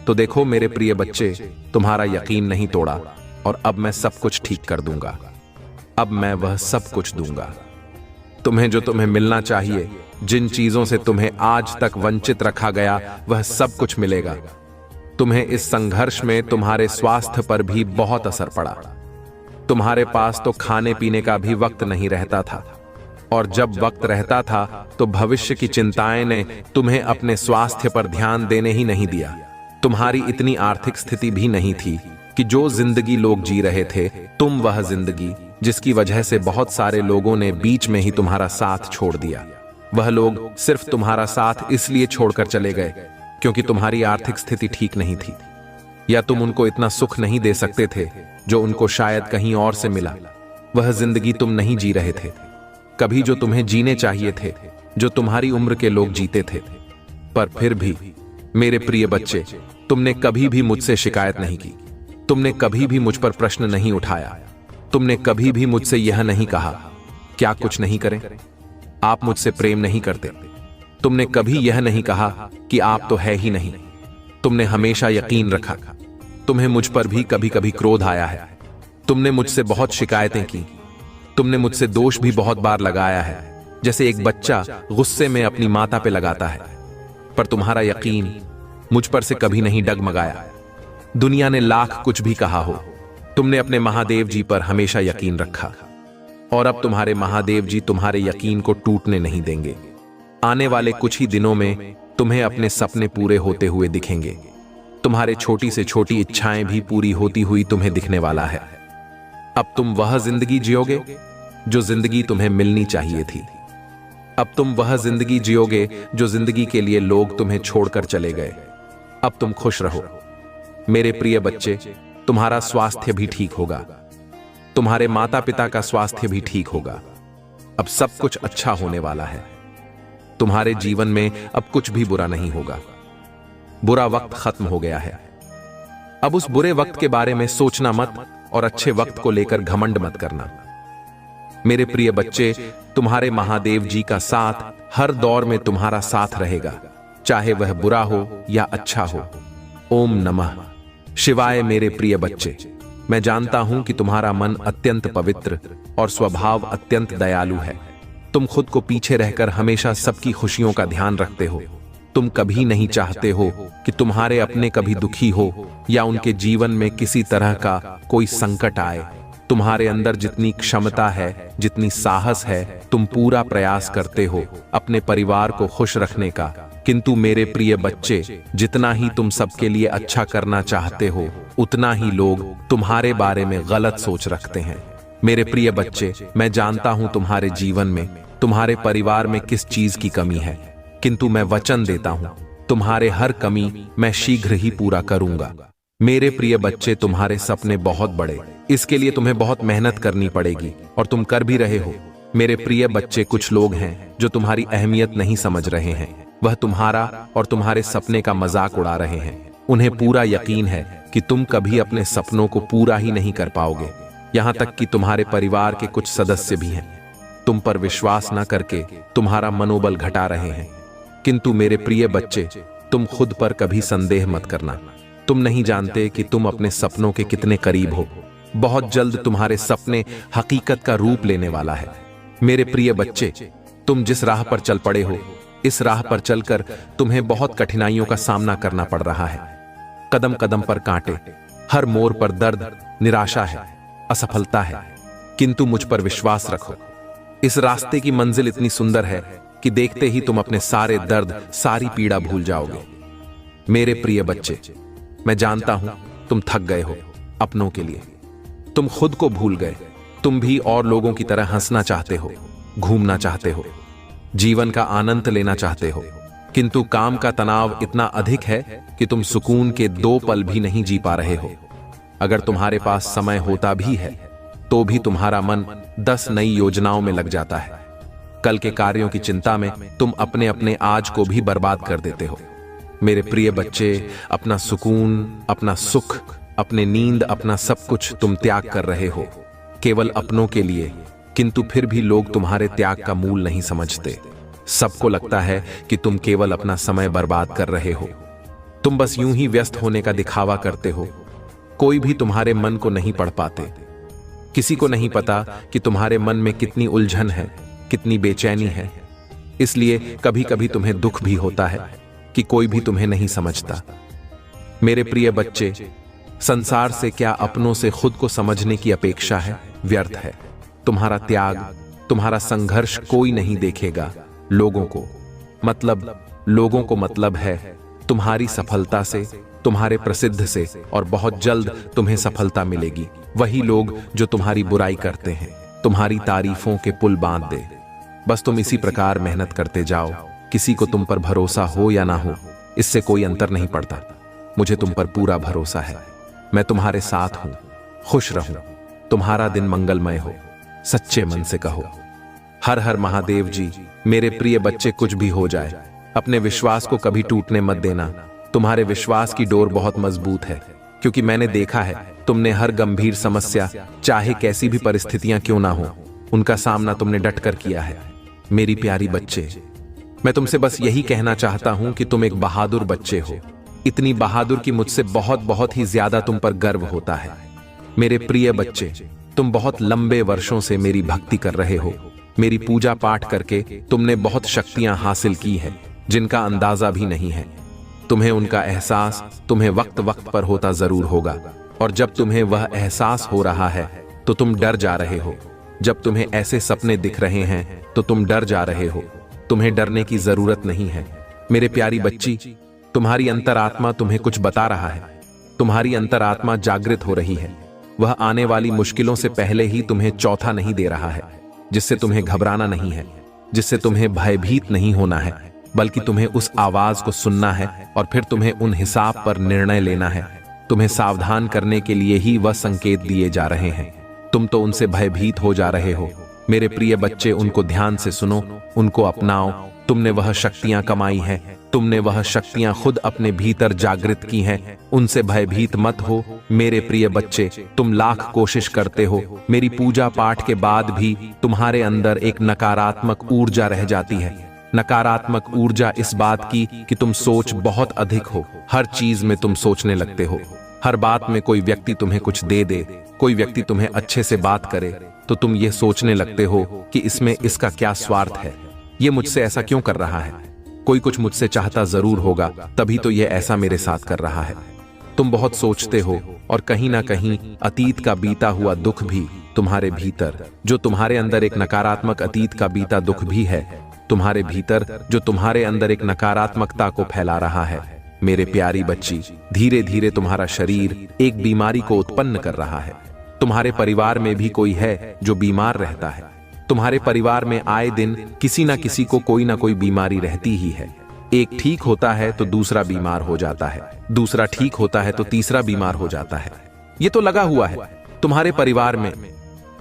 तो देखो मेरे प्रिय बच्चे, तुम्हारा यकीन नहीं तोड़ा, और अब मैं सब कुछ ठीक कर दूंगा। अब मैं वह सब कुछ दूंगा तुम्हें जो तुम्हें मिलना चाहिए। जिन चीजों से तुम्हें आज तक वंचित रखा गया वह सब कुछ मिलेगा। तुम्हें इस संघर्ष में तुम्हारे स्वास्थ्य पर भी बहुत असर पड़ा। तुम्हारे पास तो खाने पीने का भी वक्त नहीं रहता था, और जब वक्त रहता था तो भविष्य की चिंताएं ने तुम्हें अपने स्वास्थ्य पर ध्यान देने ही नहीं दिया। तुम्हारी इतनी आर्थिक स्थिति भी नहीं थी कि जो जिंदगी लोग जी रहे थे, तुम वह जिंदगी जिसकी वजह से बहुत सारे लोगों ने बीच में ही तुम्हारा साथ छोड़ दिया। वह लोग सिर्फ तुम्हारा साथ इसलिए छोड़कर चले गए क्योंकि तुम्हारी आर्थिक स्थिति ठीक नहीं थी, या तुम उनको इतना सुख नहीं दे सकते थे जो उनको शायद कहीं और से मिला। वह जिंदगी तुम नहीं जी रहे थे कभी जो तुम्हें जीने चाहिए थे, जो तुम्हारी उम्र के लोग जीते थे। पर फिर भी मेरे प्रिय बच्चे, तुमने कभी भी मुझसे शिकायत नहीं की, तुमने कभी भी मुझ पर प्रश्न नहीं उठाया, तुमने कभी भी मुझसे यह नहीं कहा क्या कुछ नहीं करें, आप मुझसे प्रेम नहीं करते। तुमने कभी यह नहीं कहा कि आप तो है ही नहीं। तुमने हमेशा यकीन रखा। तुम्हें मुझ पर भी कभी कभी क्रोध आया है, तुमने मुझसे बहुत शिकायतें की, तुमने मुझसे दोष भी बहुत बार लगाया है, जैसे एक बच्चा गुस्से में अपनी माता पे लगाता है। पर तुम्हारा यकीन मुझ पर से कभी नहीं डगमगाया। दुनिया ने लाख कुछ भी कहा हो, तुमने अपने महादेव जी पर हमेशा यकीन रखा, और अब तुम्हारे महादेव जी तुम्हारे यकीन को टूटने नहीं देंगे। आने वाले कुछ ही दिनों में तुम्हें अपने सपने पूरे होते हुए दिखेंगे। तुम्हारे छोटी से छोटी इच्छाएं भी पूरी होती हुई तुम्हें दिखने वाला है। अब तुम वह जिंदगी जियोगे जो जिंदगी तुम्हें मिलनी चाहिए थी। अब तुम वह जिंदगी जियोगे जो जिंदगी के लिए लोग तुम्हें छोड़कर चले गए। अब तुम खुश रहो मेरे प्रिय बच्चे, तुम्हारा स्वास्थ्य भी ठीक होगा, तुम्हारे माता पिता का स्वास्थ्य भी ठीक होगा। अब सब कुछ अच्छा होने वाला है। तुम्हारे जीवन में अब कुछ भी बुरा नहीं होगा। बुरा वक्त खत्म हो गया है। अब उस बुरे वक्त के बारे में सोचना मत, और अच्छे वक्त को लेकर घमंड मत करना। मेरे प्रिय बच्चे, तुम्हारे महादेव जी का साथ हर दौर में तुम्हारा साथ रहेगा, चाहे वह बुरा हो या अच्छा हो। ओम नमः शिवाय। मेरे प्रिय बच्चे, मैं जानता हूं कि तुम्हारा मन अत्यंत पवित्र और स्वभाव अत्यंत दयालु है। तुम खुद को पीछे रहकर हमेशा सबकी खुशियों का ध्यान रखते हो। तुम कभी नहीं चाहते हो कि तुम्हारे अपने कभी दुखी हो या उनके जीवन में किसी तरह का कोई संकट आए। तुम्हारे अंदर जितनी क्षमता है, जितनी साहस है, तुम पूरा प्रयास करते हो अपने परिवार को खुश रखने का। किंतु मेरे प्रिय बच्चे, जितना ही तुम सबके लिए अच्छा करना चाहते हो, उतना ही लोग तुम्हारे बारे में गलत सोच रखते हैं। मेरे प्रिय बच्चे, मैं जानता हूं तुम्हारे जीवन में, तुम्हारे परिवार में किस चीज की कमी है, किंतु मैं वचन देता हूं तुम्हारे हर कमी मैं शीघ्र ही पूरा करूंगा। मेरे प्रिय बच्चे, तुम्हारे सपने बहुत बड़े, इसके लिए तुम्हें बहुत मेहनत करनी पड़ेगी, और तुम कर भी रहे हो। मेरे प्रिय बच्चे, कुछ लोग हैं जो तुम्हारी अहमियत नहीं समझ रहे हैं। वह तुम्हारा और तुम्हारे सपने का मजाक उड़ा रहे हैं। उन्हें पूरा यकीन है कि तुम कभी अपने सपनों को पूरा ही नहीं कर पाओगे। यहां तक कि तुम्हारे परिवार के कुछ सदस्य भी हैं तुम पर विश्वास न करके तुम्हारा मनोबल घटा रहे हैं। किंतु मेरे प्रिय बच्चे, तुम खुद पर कभी संदेह मत करना। तुम नहीं जानते कि तुम अपने सपनों के कितने करीब हो। बहुत जल्द तुम्हारे सपने हकीकत का रूप लेने वाला है। मेरे प्रिय बच्चे, तुम जिस राह पर चल पड़े हो, इस राह पर चलकर तुम्हें बहुत कठिनाइयों का सामना करना पड़ रहा है। कदम कदम पर कांटे, हर मोड़ पर दर्द, निराशा है, असफलता है, किंतु मुझ पर विश्वास रखो। इस रास्ते की मंजिल इतनी सुंदर है कि देखते ही तुम अपने सारे दर्द, सारी पीड़ा भूल जाओगे। मेरे प्रिय बच्चे, मैं जानता हूं तुम थक गए हो अपनों के लिए। तुम खुद को भूल गए। तुम भी और लोगों की तरह हंसना चाहते हो, घूमना चाहते हो, जीवन का आनंद लेना चाहते हो, किंतु काम का तनाव इतना अधिक है कि तुम सुकून के 2 पल भी नहीं जी पा रहे हो। अगर तुम्हारे पास समय होता भी है तो भी तुम्हारा मन 10 नई योजनाओं में लग जाता है। कल के कार्यों की चिंता में तुम अपने अपने आज को भी बर्बाद कर देते हो। मेरे प्रिय बच्चे, अपना सुकून, अपना सुख अपने नींद, अपना सब कुछ तुम त्याग कर रहे हो केवल अपनों के लिए, किंतु फिर भी लोग तुम्हारे त्याग का मूल नहीं समझते। सबको लगता है कि तुम केवल अपना समय बर्बाद कर रहे हो। तुम बस यूं ही व्यस्त होने का दिखावा करते हो। कोई भी तुम्हारे मन को नहीं पढ़ पाते। किसी को नहीं पता कि तुम्हारे मन में कितनी उलझन है, कितनी बेचैनी है। इसलिए कभी कभी तुम्हें दुख भी होता है कि कोई भी तुम्हें नहीं समझता। मेरे प्रिय बच्चे, संसार से क्या अपनों से खुद को समझने की अपेक्षा है? व्यर्थ है। तुम्हारा त्याग, तुम्हारा संघर्ष कोई नहीं देखेगा। लोगों को मतलब है तुम्हारी सफलता से, तुम्हारे प्रसिद्ध से, और बहुत जल्द तुम्हें सफलता मिलेगी। वही लोग जो तुम्हारी बुराई करते हैं तुम्हारी तारीफों के पुल बांध दे। बस तुम इसी प्रकार मेहनत करते जाओ। किसी को तुम पर भरोसा हो या ना हो, इससे कोई अंतर नहीं पड़ता। मुझे तुम पर पूरा भरोसा है। मैं तुम्हारे साथ हूं। खुश रहूं। तुम्हारा दिन मंगलमय हो। सच्चे मन से कहो हर हर महादेव जी। मेरे प्रिय बच्चे, कुछ भी हो जाए, अपने विश्वास को कभी टूटने मत देना। तुम्हारे विश्वास की डोर बहुत मजबूत है, क्योंकि मैंने देखा है तुमने हर गंभीर समस्या, चाहे कैसी भी परिस्थितियां क्यों ना हो, उनका सामना तुमने डटकर किया है। मेरी प्यारी बच्चे, मैं तुमसे बस यही कहना चाहता हूं कि तुम एक बहादुर बच्चे हो। इतनी बहादुर कि मुझसे बहुत ही ज्यादा तुम पर गर्व होता है। मेरे प्रिय बच्चे, तुम बहुत लंबे वर्षों से मेरी भक्ति कर रहे हो। मेरी पूजा पाठ करके तुमने बहुत शक्तियां हासिल की है जिनका अंदाजा भी नहीं है। तुम्हें उनका एहसास तुम्हें वक्त वक्त पर होता जरूर होगा, और जब तुम्हें वह एहसास हो रहा है तो तुम डर जा रहे हो। जब तुम्हें ऐसे सपने दिख रहे हैं तो तुम डर जा रहे हो। तुम्हें डरने की जरूरत नहीं है। मेरे प्यारी बच्ची, तुम्हारी अंतरात्मा तुम्हें कुछ बता रहा है। तुम्हारी अंतरात्मा जागृत हो रही है। वह आने वाली मुश्किलों से पहले ही तुम्हें चौथा नहीं दे रहा है, जिससे तुम्हें घबराना नहीं है, जिससे तुम्हें भयभीत नहीं होना है, बल्कि तुम्हें उस आवाज को सुनना है और फिर तुम्हें उन हिसाब पर निर्णय लेना है। तुम्हें सावधान करने के लिए ही वह संकेत दिए जा रहे हैं। तुम तो उनसे भयभीत हो जा रहे हो। मेरे प्रिय बच्चे, उनको ध्यान से सुनो, उनको अपनाओ। तुमने वह शक्तियां कमाई हैं, तुमने वह शक्तियां खुद अपने भीतर जागृत की हैं। उनसे भयभीत मत हो। मेरे प्रिय बच्चे, तुम लाख कोशिश करते हो, मेरी पूजा पाठ के बाद भी तुम्हारे अंदर एक नकारात्मक ऊर्जा रह जाती है। नकारात्मक ऊर्जा इस बात की कि तुम सोच बहुत अधिक हो। हर चीज में तुम सोचने लगते हो। हर बात में कोई व्यक्ति तुम्हें कुछ दे दे, कोई व्यक्ति तुम्हें अच्छे से बात करे, तो तुम ये सोचने लगते हो कि इसमें इसका क्या स्वार्थ है, ये मुझसे ऐसा क्यों कर रहा है, कोई कुछ मुझसे चाहता जरूर होगा, तभी तो ये ऐसा मेरे साथ कर रहा है। तुम बहुत सोचते हो, और कहीं ना कहीं अतीत का बीता हुआ दुख भी तुम्हारे भीतर, जो तुम्हारे अंदर एक नकारात्मक अतीत का बीता दुख भी है तुम्हारे भीतर, जो तुम्हारे अंदर एक नकारात्मकता को फैला रहा है। मेरे प्यारी बच्ची, धीरे धीरे तुम्हारा शरीर एक बीमारी को उत्पन्न कर रहा है। तुम्हारे परिवार में भी कोई है जो बीमार रहता है। तुम्हारे परिवार में आए दिन किसी ना किसी को कोई ना कोई बीमारी रहती ही है। एक ठीक होता है तो दूसरा बीमार हो जाता है, दूसरा ठीक होता है तो तीसरा बीमार हो जाता है। ये तो लगा हुआ है तुम्हारे परिवार में।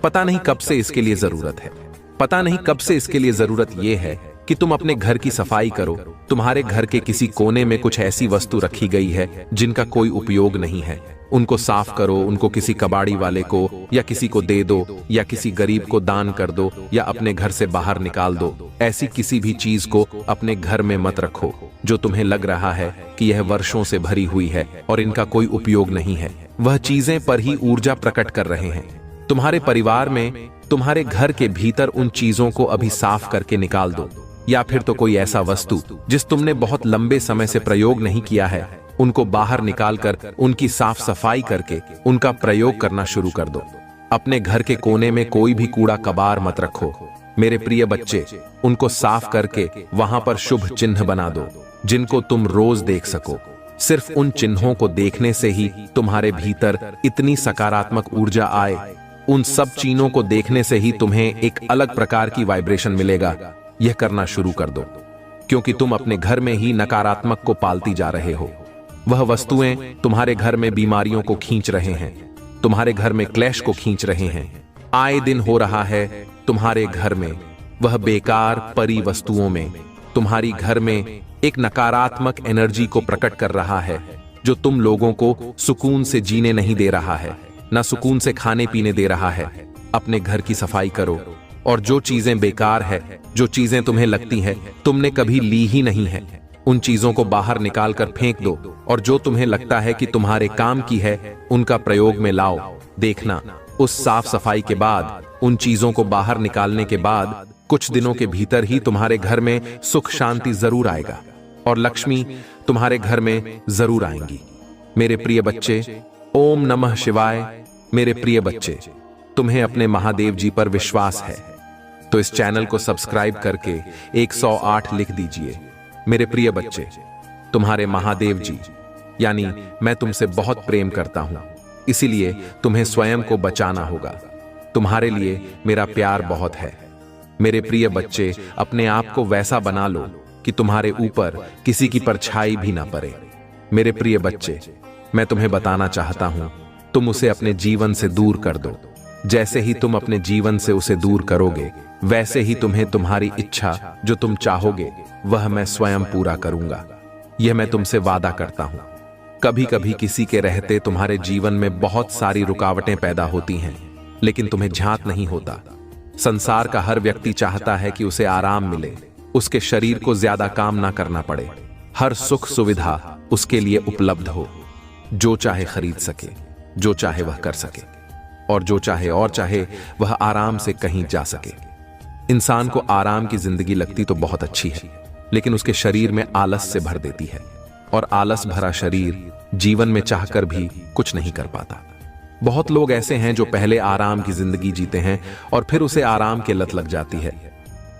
पता नहीं कब से इसके लिए जरूरत है। पता नहीं कब से इसके लिए जरूरत यह है कि तुम अपने घर की सफाई करो। तुम्हारे घर के किसी कोने में कुछ ऐसी वस्तु रखी गई है जिनका कोई उपयोग नहीं है। उनको साफ करो, उनको किसी कबाड़ी वाले को या किसी को दे दो, या किसी गरीब को दान कर दो, या अपने घर से बाहर निकाल दो। ऐसी किसी भी चीज को अपने घर में मत रखो जो तुम्हें लग रहा है कि यह वर्षों से भरी हुई है और इनका कोई उपयोग नहीं है। वह चीजें पर ही ऊर्जा प्रकट कर रहे हैं। तुम्हारे परिवार में, तुम्हारे घर के भीतर उन चीजों को अभी साफ करके निकाल दो, या फिर तो कोई ऐसा वस्तु जिस तुमने बहुत लंबे समय से प्रयोग नहीं किया है, उनको बाहर निकालकर उनकी साफ सफाई करके उनका प्रयोग करना शुरू कर दो। अपने घर के कोने में कोई भी कूड़ा कबार मत रखो। मेरे प्रिय बच्चे, उनको साफ करके वहां पर शुभ चिन्ह बना दो जिनको तुम रोज देख सको। सिर्फ उन चिन्हों को देखने से ही तुम्हारे भीतर इतनी सकारात्मक ऊर्जा आए। उन सब चीजों को देखने से ही तुम्हें एक अलग प्रकार की वाइब्रेशन मिलेगा। यह करना शुरू कर दो, क्योंकि तुम अपने घर में ही नकारात्मक को पालती जा रहे हो। वह वस्तुएं तुम्हारे घर में बीमारियों को खींच रहे हैं, तुम्हारे घर में क्लेश को खींच रहे हैं। आए दिन हो रहा है तुम्हारे घर में, वह बेकार परी वस्तुओं में तुम्हारी घर में एक नकारात्मक एनर्जी को प्रकट कर रहा है, जो तुम लोगों को सुकून से जीने नहीं दे रहा है, ना सुकून से खाने पीने दे रहा है। अपने घर की सफाई करो और जो चीजें बेकार है, जो चीजें तुम्हें लगती है तुमने कभी ली ही नहीं है, उन चीजों को बाहर निकाल कर फेंक दो और जो तुम्हें लगता है कि तुम्हारे काम की है उनका प्रयोग में लाओ। देखना, उस साफ सफाई के बाद, उन चीजों को बाहर निकालने के बाद कुछ दिनों के भीतर ही तुम्हारे घर में सुख शांति जरूर आएगा और लक्ष्मी तुम्हारे घर में जरूर आएंगी। मेरे प्रिय बच्चे, ओम नमः शिवाय। मेरे प्रिय बच्चे, तुम्हें अपने महादेव जी पर विश्वास है तो इस चैनल को सब्सक्राइब करके 108 लिख दीजिए। मेरे प्रिय बच्चे, तुम्हारे महादेव जी यानी मैं तुमसे बहुत प्रेम करता हूं, इसीलिए तुम्हें स्वयं को बचाना होगा। तुम्हारे लिए मेरा प्यार बहुत है। मेरे प्रिय बच्चे, अपने आप को वैसा बना लो कि तुम्हारे ऊपर किसी की परछाई भी ना पड़े। मेरे प्रिय बच्चे, मैं तुम्हें बताना चाहता हूं, तुम उसे अपने जीवन से दूर कर दो। जैसे ही तुम अपने जीवन से उसे दूर करोगे, वैसे ही तुम्हें तुम्हारी इच्छा जो तुम चाहोगे वह मैं स्वयं पूरा करूंगा। यह मैं तुमसे वादा करता हूं। कभी कभी किसी के रहते तुम्हारे जीवन में बहुत सारी रुकावटें पैदा होती हैं, लेकिन तुम्हें झांक नहीं होता। संसार का हर व्यक्ति चाहता है कि उसे आराम मिले, उसके शरीर को ज्यादा काम ना करना पड़े, हर सुख सुविधा उसके लिए उपलब्ध हो, जो चाहे खरीद सके, जो चाहे वह कर सके और जो चाहे और चाहे वह आराम से कहीं जा सके। इंसान को आराम की जिंदगी लगती तो बहुत अच्छी है, लेकिन उसके शरीर में आलस से भर देती है और आलस भरा शरीर जीवन में चाहकर भी कुछ नहीं कर पाता। बहुत लोग ऐसे हैं जो पहले आराम की जिंदगी जीते हैं और फिर उसे आराम की लत लग जाती है,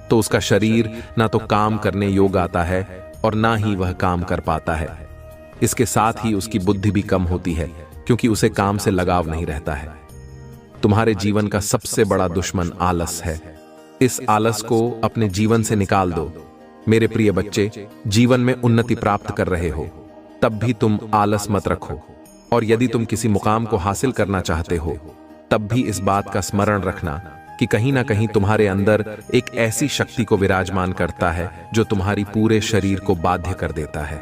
तो उसका शरीर ना तो काम करने योग्य आता है और ना ही वह काम कर पाता है। इसके साथ ही उसकी बुद्धि भी कम होती है, क्योंकि उसे काम से लगाव नहीं रहता है। तुम्हारे जीवन का सबसे बड़ा दुश्मन आलस है। इस आलस को अपने जीवन से निकाल दो। मेरे प्रिय बच्चे, जीवन में उन्नति प्राप्त कर रहे हो तब भी तुम आलस मत रखो, और यदि तुम किसी मुकाम को हासिल करना चाहते हो तब भी इस बात का स्मरण रखना कि कहीं ना कहीं तुम्हारे अंदर एक ऐसी शक्ति को विराजमान करता है जो तुम्हारी पूरे शरीर को बाध्य कर देता है।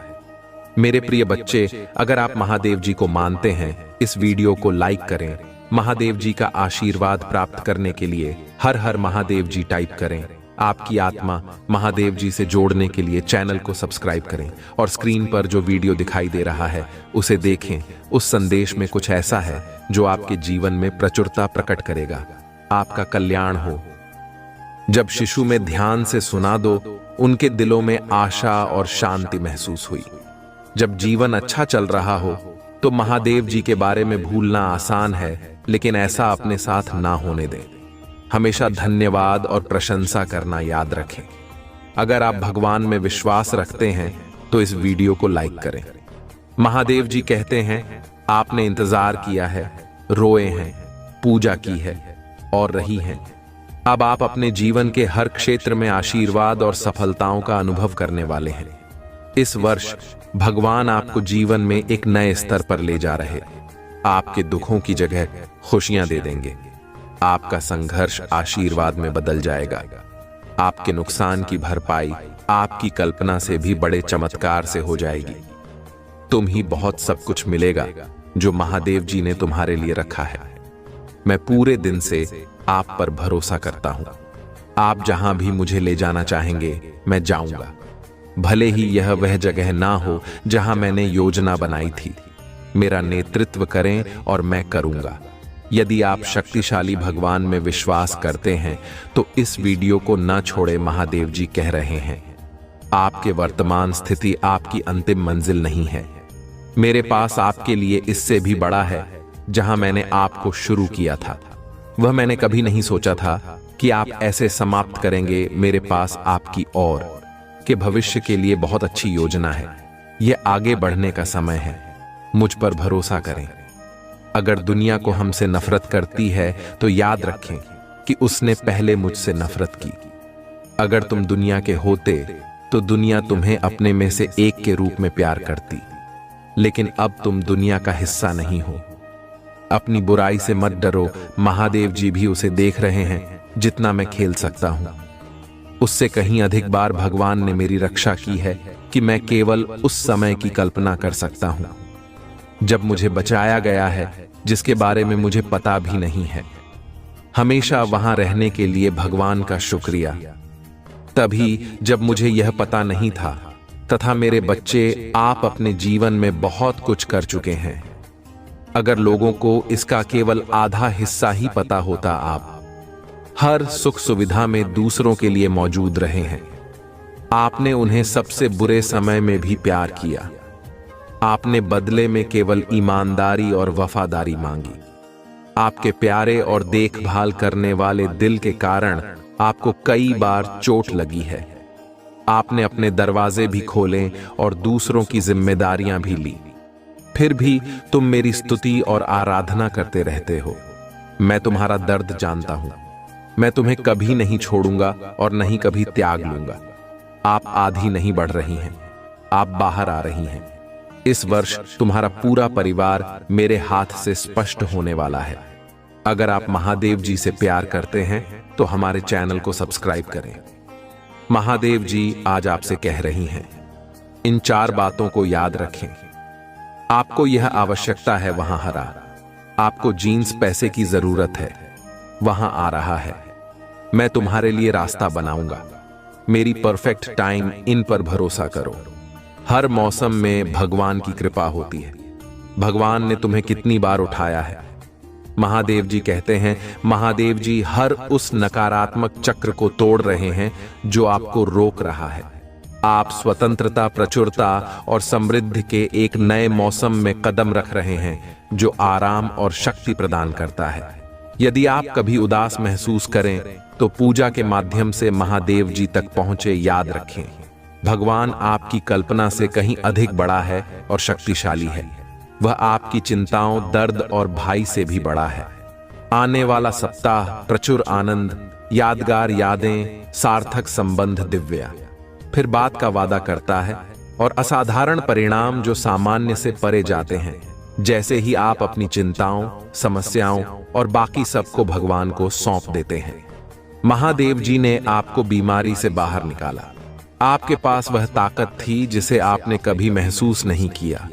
मेरे प्रिय बच्चे, अगर आप महादेव जी को मानते हैं, इस वीडियो को लाइक करें। महादेव जी का आशीर्वाद प्राप्त करने के लिए हर हर महादेव जी टाइप करें। आपकी आत्मा महादेव जी से जोड़ने के लिए चैनल को सब्सक्राइब करें और स्क्रीन पर जो वीडियो दिखाई दे रहा है उसे देखें। उस संदेश में कुछ ऐसा है जो आपके जीवन में प्रचुरता प्रकट करेगा, आपका कल्याण हो। जब शिशु में ध्यान से सुना दो, उनके दिलों में आशा और शांति महसूस हुई। जब जीवन अच्छा चल रहा हो तो महादेव जी के बारे में भूलना आसान है, लेकिन ऐसा अपने साथ ना होने दें। हमेशा धन्यवाद और प्रशंसा करना याद रखें। अगर आप भगवान में विश्वास रखते हैं तो इस वीडियो को लाइक करें। महादेव जी कहते हैं, आपने इंतजार किया है, रोए हैं, पूजा की है और रही हैं। अब आप अपने जीवन के हर क्षेत्र में आशीर्वाद और सफलताओं का अनुभव करने वाले हैं। इस वर्ष भगवान आपको जीवन में एक नए स्तर पर ले जा रहे। आपके दुखों की जगह खुशियां दे देंगे। आपका संघर्ष आशीर्वाद में बदल जाएगा। आपके नुकसान की भरपाई आपकी कल्पना से भी बड़े चमत्कार से हो जाएगी। तुम ही बहुत सब कुछ मिलेगा जो महादेव जी ने तुम्हारे लिए रखा है। मैं पूरे दिन से आप पर भरोसा करता हूं। आप जहां भी मुझे ले जाना चाहेंगे मैं जाऊंगा, भले ही यह वह जगह ना हो जहां मैंने योजना बनाई थी। मेरा नेतृत्व करें और मैं करूंगा। यदि आप शक्तिशाली भगवान में विश्वास करते हैं तो इस वीडियो को न छोड़े। महादेव जी कह रहे हैं, आपके वर्तमान स्थिति आपकी अंतिम मंजिल नहीं है। मेरे पास आपके लिए इससे भी बड़ा है। जहां मैंने आपको शुरू किया था वह मैंने कभी नहीं सोचा था कि आप ऐसे समाप्त करेंगे। मेरे पास आपकी और के भविष्य के लिए बहुत अच्छी योजना है। यह आगे बढ़ने का समय है। मुझ पर भरोसा करें। अगर दुनिया को हमसे नफरत करती है तो याद रखें कि उसने पहले मुझसे नफरत की। अगर तुम दुनिया के होते तो दुनिया तुम्हें अपने में से एक के रूप में प्यार करती, लेकिन अब तुम दुनिया का हिस्सा नहीं हो। अपनी बुराई से मत डरो। महादेव जी भी उसे देख रहे हैं जितना मैं खेल सकता हूं। उससे कहीं अधिक बार भगवान ने मेरी रक्षा की है कि मैं केवल उस समय की कल्पना कर सकता हूं जब मुझे बचाया गया है जिसके बारे में मुझे पता भी नहीं है। हमेशा वहां रहने के लिए भगवान का शुक्रिया। तभी जब मुझे यह पता नहीं था तथा मेरे बच्चे, आप अपने जीवन में बहुत कुछ कर चुके हैं। अगर लोगों को इसका केवल आधा हिस्सा ही पता होता, आप हर सुख सुविधा में दूसरों के लिए मौजूद रहे हैं। आपने उन्हें सबसे बुरे समय में भी प्यार किया। आपने बदले में केवल ईमानदारी और वफादारी मांगी। आपके प्यारे और देखभाल करने वाले दिल के कारण आपको कई बार चोट लगी है। आपने अपने दरवाजे भी खोले और दूसरों की जिम्मेदारियां भी ली। फिर भी तुम मेरी स्तुति और आराधना करते रहते हो। मैं तुम्हारा दर्द जानता हूं। मैं तुम्हें कभी नहीं छोड़ूंगा और नहीं कभी त्याग लूंगा। आप आधी नहीं बढ़ रही हैं, आप बाहर आ रही हैं। इस वर्ष तुम्हारा पूरा परिवार मेरे हाथ से स्पष्ट होने वाला है। अगर आप महादेव जी से प्यार करते हैं तो हमारे चैनल को सब्सक्राइब करें। महादेव जी आज आपसे कह रही हैं, इन 4 बातों को याद रखें। आपको यह आवश्यकता है, वहां हरा। आपको जीन्स पैसे की जरूरत है, वहां आ रहा है। मैं तुम्हारे लिए रास्ता बनाऊंगा। मेरी परफेक्ट टाइम, इन पर भरोसा करो। हर मौसम में भगवान की कृपा होती है। भगवान ने तुम्हें कितनी बार उठाया है। महादेव जी कहते हैं, महादेव जी हर उस नकारात्मक चक्र को तोड़ रहे हैं जो आपको रोक रहा है। आप स्वतंत्रता, प्रचुरता और समृद्धि के एक नए मौसम में कदम रख रहे हैं जो आराम और शक्ति प्रदान करता है। यदि आप कभी उदास महसूस करें तो पूजा के माध्यम से महादेव जी तक पहुंचे। याद रखें, भगवान आपकी कल्पना से कहीं अधिक बड़ा है और शक्तिशाली है। वह आपकी चिंताओं, दर्द और भय से भी बड़ा है। आने वाला सप्ताह प्रचुर आनंद, यादगार यादें, सार्थक संबंध, दिव्या फिर बात का वादा करता है और असाधारण परिणाम जो सामान्य से परे जाते हैं। जैसे ही आप अपनी चिंताओं, समस्याओं और बाकी सबको भगवान को सौंप देते हैं। महादेव जी ने आपको बीमारी से बाहर निकाला। आपके पास वह ताकत थी जिसे आपने कभी महसूस नहीं किया।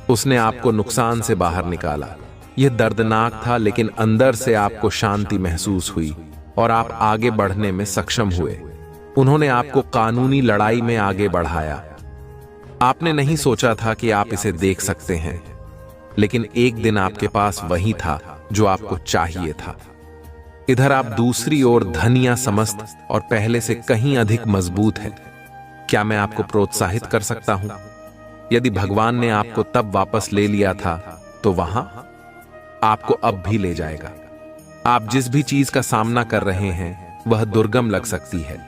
उसने आपको नुकसान से बाहर निकाला। यह दर्दनाक था, लेकिन अंदर से आपको शांति महसूस हुई और आप आगे बढ़ने में सक्षम हुए। उन्होंने आपको कानूनी लड़ाई में आगे बढ़ाया। आपने नहीं सोचा था कि आप इसे देख सकते हैं, लेकिन एक दिन आपके पास वही था जो आपको चाहिए था। इधर आप दूसरी ओर धनिया, समस्त और पहले से कहीं अधिक मजबूत है। क्या मैं आपको प्रोत्साहित कर सकता हूं? यदि भगवान ने आपको तब वापस ले लिया था तो वहां आपको अब भी ले जाएगा। आप जिस भी चीज का सामना कर रहे हैं वह दुर्गम लग सकती है,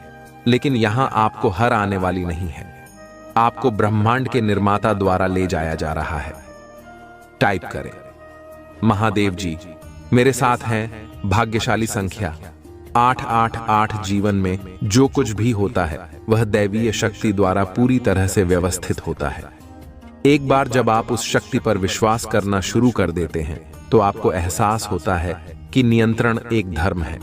लेकिन यहां आपको हर आने वाली नहीं है। आपको ब्रह्मांड के निर्माता द्वारा ले जाया जा रहा है। टाइप करें, महादेव जी मेरे साथ हैं। भाग्यशाली संख्या 888। जीवन में जो कुछ भी होता है वह दैवीय शक्ति द्वारा पूरी तरह से व्यवस्थित होता है। एक बार जब आप उस शक्ति पर विश्वास करना शुरू कर देते हैं तो आपको एहसास होता है कि नियंत्रण एक धर्म है।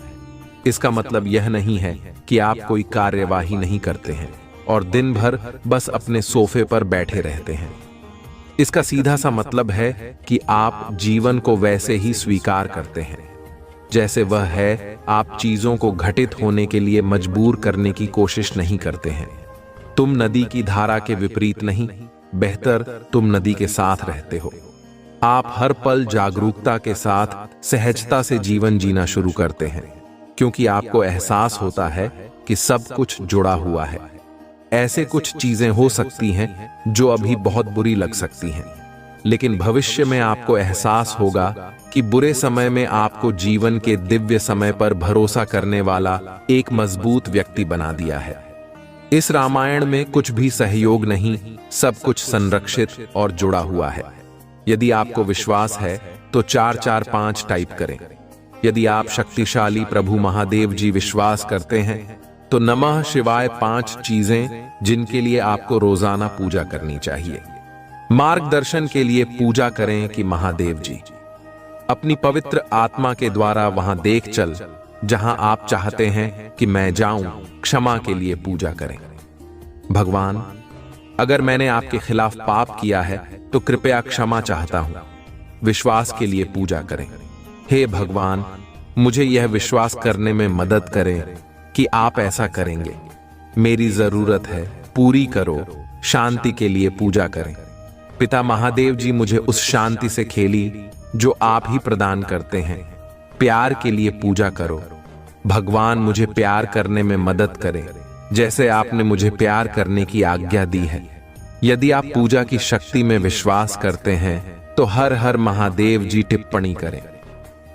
इसका मतलब यह नहीं है कि आप कोई कार्यवाही नहीं करते हैं और दिन भर बस अपने सोफे पर बैठे रहते हैं। इसका सीधा सा मतलब है कि आप जीवन को वैसे ही स्वीकार करते हैं जैसे वह है। आप चीजों को घटित होने के लिए मजबूर करने की कोशिश नहीं करते हैं। तुम नदी की धारा के विपरीत नहीं, बेहतर तुम नदी के साथ रहते हो। आप हर पल जागरूकता के साथ सहजता से जीवन जीना शुरू करते हैं, क्योंकि आपको एहसास होता है कि सब कुछ जुड़ा हुआ है। ऐसे कुछ चीजें हो सकती हैं जो अभी बहुत बुरी लग सकती हैं, लेकिन भविष्य में आपको एहसास होगा कि बुरे समय में आपको जीवन के दिव्य समय पर भरोसा करने वाला एक मजबूत व्यक्ति बना दिया है। इस रामायण में कुछ भी सहयोग नहीं, सब कुछ संरक्षित और जुड़ा हुआ है। यदि आपको विश्वास है तो 445 टाइप करें। यदि आप शक्तिशाली प्रभु महादेव जी विश्वास करते हैं तो नमः शिवाय 5 चीजें जिनके लिए आपको रोजाना पूजा करनी चाहिए। मार्गदर्शन के लिए पूजा करें कि महादेव जी अपनी पवित्र आत्मा के द्वारा वहां देख चल जहां आप चाहते हैं कि मैं जाऊं। क्षमा के लिए पूजा करें। भगवान अगर मैंने आपके खिलाफ पाप किया है तो कृपया क्षमा चाहता हूं। विश्वास के लिए पूजा करें। हे भगवान, मुझे यह विश्वास करने में मदद करें कि आप ऐसा करेंगे। मेरी जरूरत है, पूरी करो। शांति के लिए पूजा करें। पिता महादेव जी, मुझे उस शांति से खेली जो आप ही प्रदान करते हैं। प्यार के लिए पूजा करो। भगवान, मुझे प्यार करने में मदद करें जैसे आपने मुझे प्यार करने की आज्ञा दी है। यदि आप पूजा की शक्ति में विश्वास करते हैं तो हर हर महादेव जी टिप्पणी करें।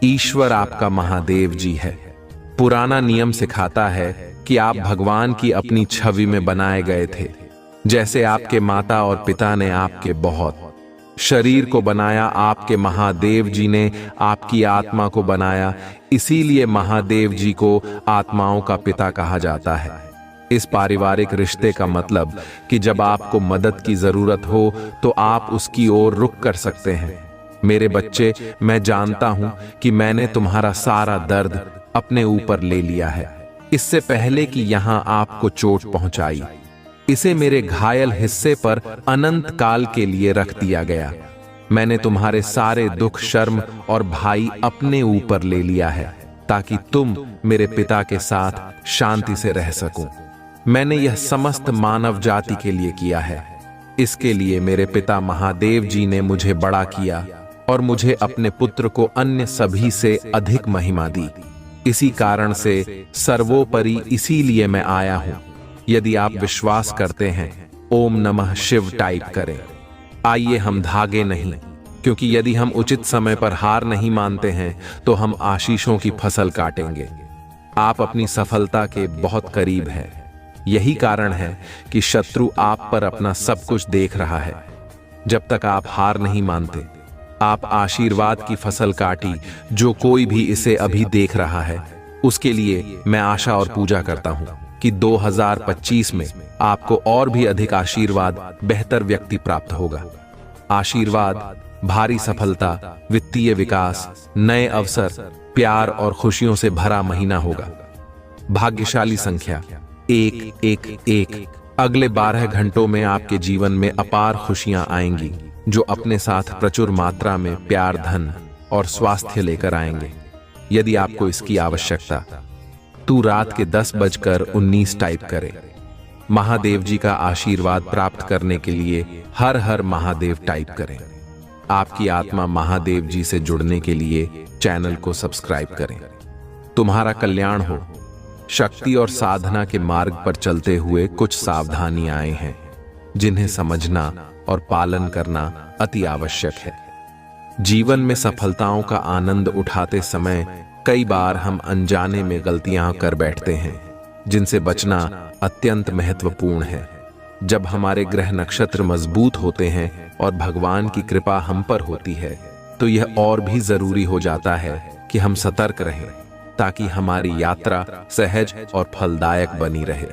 ईश्वर आपका महादेव जी है। पुराना नियम सिखाता है कि आप भगवान की अपनी छवि में बनाए गए थे। जैसे आपके माता और पिता ने आपके बहुत शरीर को बनाया, आपके महादेव जी ने आपकी आत्मा को बनाया। इसीलिए महादेव जी को आत्माओं का पिता कहा जाता है। इस पारिवारिक रिश्ते का मतलब कि जब आपको मदद की जरूरत हो तो आप उसकी ओर रुख कर सकते हैं। मेरे बच्चे, मैं जानता हूं कि मैंने तुम्हारा सारा दर्द अपने ऊपर ले लिया है, इससे पहले कि यहां आपको चोट पहुंचाई। इसे मेरे घायल हिस्से पर अनंत काल के लिए रख दिया गया। मैंने तुम्हारे सारे दुख, शर्म और भाई अपने ऊपर ले लिया है ताकि तुम मेरे पिता के साथ शांति से रह सको। मैंने यह समस्त मानव जाति के लिए किया है। इसके लिए मेरे पिता महादेव जी ने मुझे बड़ा किया और मुझे अपने पुत्र को अन्य सभी से अधिक महिमा दी। इसी कारण से सर्वोपरि इसीलिए मैं आया हूं। यदि आप विश्वास करते हैं, ओम नमः शिव टाइप करें। आइए हम धागे नहीं, क्योंकि यदि हम उचित समय पर हार नहीं मानते हैं तो हम आशीषों की फसल काटेंगे। आप अपनी सफलता के बहुत करीब हैं। यही कारण है कि शत्रु आप पर अपना सब कुछ देख रहा है। जब तक आप हार नहीं मानते, आप आशीर्वाद की फसल काटी। जो कोई भी इसे अभी देख रहा है, उसके लिए मैं आशा और पूजा करता हूं कि 2025 में आपको और भी अधिक आशीर्वाद, बेहतर व्यक्ति प्राप्त होगा। आशीर्वाद, भारी सफलता, वित्तीय विकास, नए अवसर, प्यार और खुशियों से भरा महीना होगा। भाग्यशाली संख्या 111। अगले 12 घंटों में आपके जीवन में अपार खुशियां आएंगी जो अपने साथ प्रचुर मात्रा में प्यार, धन और स्वास्थ्य लेकर आएंगे। यदि आपको इसकी आवश्यकता तो रात के 10:19 टाइप करें। महादेव जी का आशीर्वाद प्राप्त करने के लिए हर हर महादेव टाइप करें। आपकी आत्मा महादेव जी से जुड़ने के लिए चैनल को सब्सक्राइब करें। तुम्हारा कल्याण हो। शक्ति और साधना के मार्ग पर चलते हुए कुछ सावधानियां हैं जिन्हें समझना और पालन करना अति आवश्यक है। जीवन में सफलताओं का आनंद उठाते समय कई बार हम अनजाने में गलतियां कर बैठते हैं, जिनसे बचना अत्यंत महत्वपूर्ण है। जब हमारे ग्रह नक्षत्र मजबूत होते हैं और भगवान की कृपा हम पर होती है तो यह और भी जरूरी हो जाता है कि हम सतर्क रहें ताकि हमारी यात्रा सहज और फलदायक बनी रहे।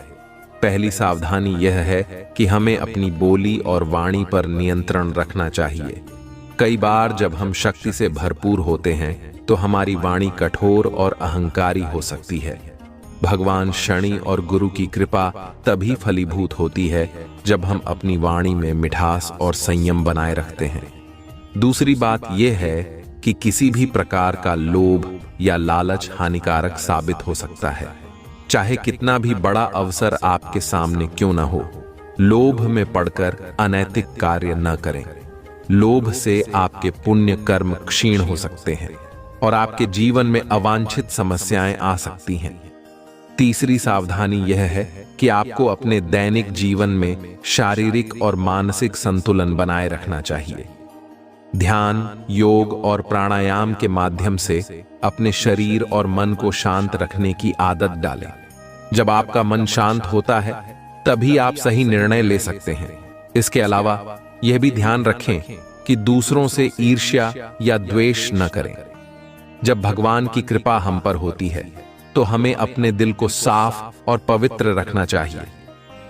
पहली सावधानी यह है कि हमें अपनी बोली और वाणी पर नियंत्रण रखना चाहिए। कई बार जब हम शक्ति से भरपूर होते हैं तो हमारी वाणी कठोर और अहंकारी हो सकती है। भगवान शनि और गुरु की कृपा तभी फलीभूत होती है जब हम अपनी वाणी में मिठास और संयम बनाए रखते हैं। दूसरी बात यह है कि किसी भी प्रकार का लोभ या लालच हानिकारक साबित हो सकता है, चाहे कितना भी बड़ा अवसर आपके सामने क्यों न हो। लोभ में पड़कर अनैतिक कार्य न करें। लोभ से आपके पुण्य कर्म क्षीण हो सकते हैं और आपके जीवन में अवांछित समस्याएं आ सकती हैं। तीसरी सावधानी यह है कि आपको अपने दैनिक जीवन में शारीरिक और मानसिक संतुलन बनाए रखना चाहिए। ध्यान, योग और प्राणायाम के माध्यम से अपने शरीर और मन को शांत रखने की आदत डालें। जब आपका मन शांत होता है तभी आप सही निर्णय ले सकते हैं। इसके अलावा यह भी ध्यान रखें कि दूसरों से ईर्ष्या या द्वेष न करें। जब भगवान की कृपा हम पर होती है तो हमें अपने दिल को साफ और पवित्र रखना चाहिए।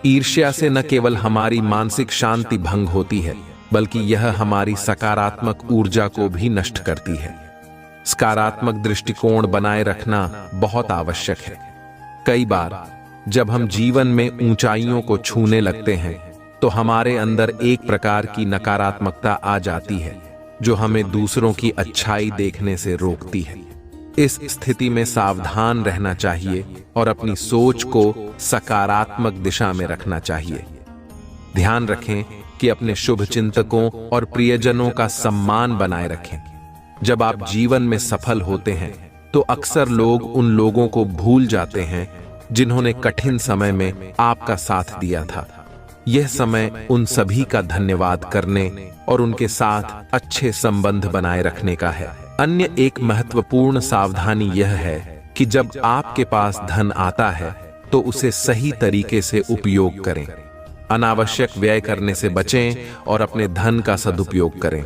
ईर्ष्या से न केवल हमारी मानसिक शांति भंग होती है बल्कि यह हमारी सकारात्मक ऊर्जा को भी नष्ट करती है। सकारात्मक दृष्टिकोण बनाए रखना बहुत आवश्यक है। कई बार जब हम जीवन में ऊंचाइयों को छूने लगते हैं तो हमारे अंदर एक प्रकार की नकारात्मकता आ जाती है जो हमें दूसरों की अच्छाई देखने से रोकती है। इस स्थिति में सावधान रहना चाहिए और अपनी सोच को सकारात्मक दिशा में रखना चाहिए। ध्यान रखें कि अपने शुभ चिंतकों और प्रियजनों का सम्मान बनाए रखें। जब आप जीवन में सफल होते हैं तो अक्सर लोग उन लोगों को भूल जाते हैं जिन्होंने कठिन समय में आपका साथ दिया था। यह समय उन सभी का धन्यवाद करने और उनके साथ अच्छे संबंध बनाए रखने का है। अन्य एक महत्वपूर्ण सावधानी यह है कि जब आपके पास धन आता है तो उसे सही तरीके से उपयोग करें। अनावश्यक व्यय करने से बचें और अपने धन का सदुपयोग करें।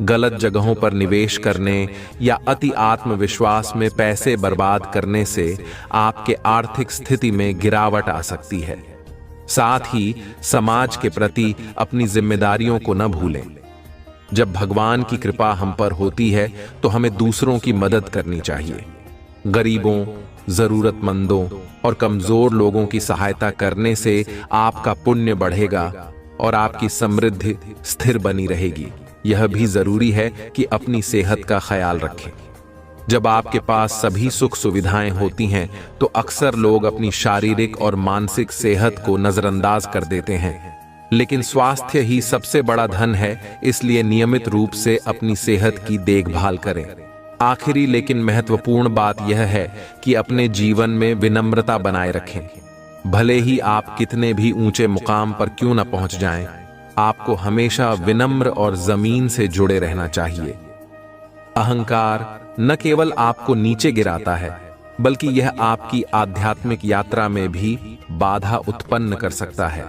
गलत जगहों पर निवेश करने या अति आत्मविश्वास में पैसे बर्बाद करने से आपके आर्थिक स्थिति में गिरावट आ सकती है। साथ ही समाज के प्रति अपनी जिम्मेदारियों को न भूलें। जब भगवान की कृपा हम पर होती है तो हमें दूसरों की मदद करनी चाहिए। गरीबों, जरूरतमंदों और कमजोर लोगों की सहायता करने से आपका पुण्य बढ़ेगा और आपकी समृद्धि स्थिर बनी रहेगी। यह भी जरूरी है कि अपनी सेहत का ख्याल रखें। जब आपके पास सभी सुख सुविधाएं होती हैं तो अक्सर लोग अपनी शारीरिक और मानसिक सेहत को नजरअंदाज कर देते हैं, लेकिन स्वास्थ्य ही सबसे बड़ा धन है, इसलिए नियमित रूप से अपनी सेहत की देखभाल करें। आखिरी लेकिन महत्वपूर्ण बात यह है कि अपने जीवन में विनम्रता बनाए रखें। भले ही आप कितने भी ऊंचे मुकाम पर क्यों न पहुंच जाएं, आपको हमेशा विनम्र और जमीन से जुड़े रहना चाहिए। अहंकार न केवल आपको नीचे गिराता है, बल्कि यह आपकी आध्यात्मिक यात्रा में भी बाधा उत्पन्न कर सकता है।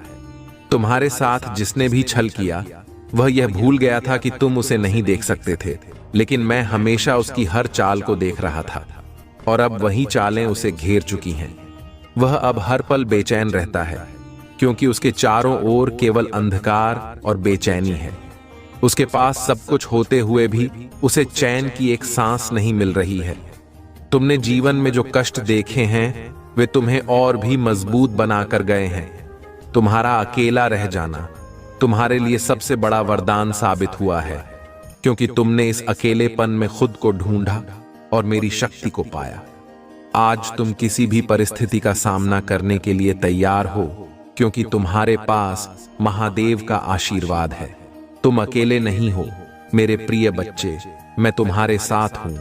तुम्हारे साथ जिसने भी छल किया वह यह भूल गया था कि तुम उसे नहीं देख सकते थे, लेकिन मैं हमेशा उसकी हर चाल को देख रहा था और अब वही चालें उसे घेर चुकी हैं। वह अब हर पल बेचैन रहता है क्योंकि उसके चारों ओर केवल अंधकार और बेचैनी है। उसके पास सब कुछ होते हुए भी उसे चैन की एक सांस नहीं मिल रही है। तुमने जीवन में जो कष्ट देखे हैं वे तुम्हें और भी मजबूत बनाकर गए हैं। तुम्हारा अकेला रह जाना तुम्हारे लिए सबसे बड़ा वरदान साबित हुआ है, क्योंकि तुमने इस अकेलेपन में खुद को ढूंढा और मेरी शक्ति को पाया। आज तुम किसी भी परिस्थिति का सामना करने के लिए तैयार हो, क्योंकि तुम्हारे पास महादेव का आशीर्वाद है। तुम अकेले नहीं हो मेरे प्रिय बच्चे, मैं तुम्हारे साथ हूं,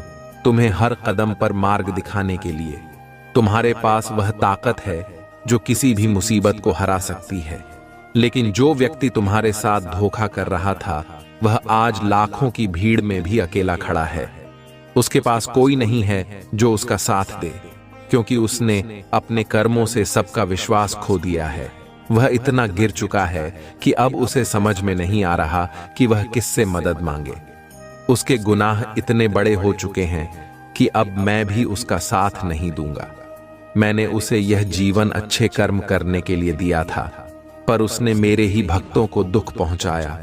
तुम्हें हर कदम पर मार्ग दिखाने के लिए। तुम्हारे पास वह ताकत है जो किसी भी मुसीबत को हरा सकती है। लेकिन जो व्यक्ति तुम्हारे साथ धोखा कर रहा था वह आज लाखों की भीड़ में भी अकेला खड़ा है। उसके पास कोई नहीं है जो उसका साथ दे, क्योंकि उसने अपने कर्मों से सबका विश्वास खो दिया है। वह इतना गिर चुका है कि अब उसे समझ में नहीं आ रहा कि वह किससे मदद मांगे। उसके गुनाह इतने बड़े हो चुके हैं कि अब मैं भी उसका साथ नहीं दूंगा। मैंने उसे यह जीवन अच्छे कर्म करने के लिए दिया था, पर उसने मेरे ही भक्तों को दुख पहुंचाया।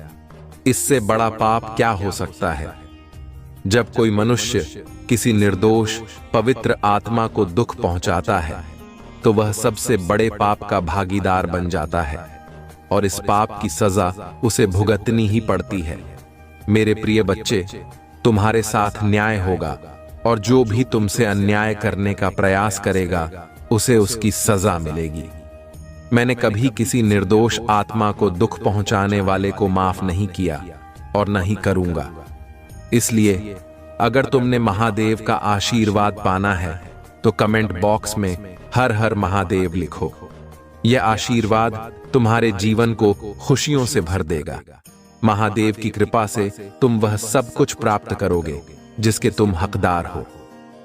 इससे बड़ा पाप क्या हो सकता है? जब कोई मनुष्य किसी निर्दोष पवित्र आत्मा को दुख पहुंचाता है तो वह सबसे बड़े पाप का भागीदार बन जाता है और इस पाप की सजा उसे भुगतनी ही पड़ती है। मेरे प्रिय बच्चे, तुम्हारे साथ न्याय होगा और जो भी तुमसे अन्याय करने का प्रयास करेगा उसे उसकी सजा मिलेगी। मैंने कभी किसी निर्दोष आत्मा को दुख पहुंचाने वाले को माफ नहीं किया और नहीं करूंगा। इसलिए अगर तुमने महादेव का आशीर्वाद पाना है तो कमेंट बॉक्स में हर हर महादेव लिखो। यह आशीर्वाद तुम्हारे जीवन को खुशियों से भर देगा। महादेव की कृपा से तुम वह सब कुछ प्राप्त करोगे जिसके तुम हकदार हो।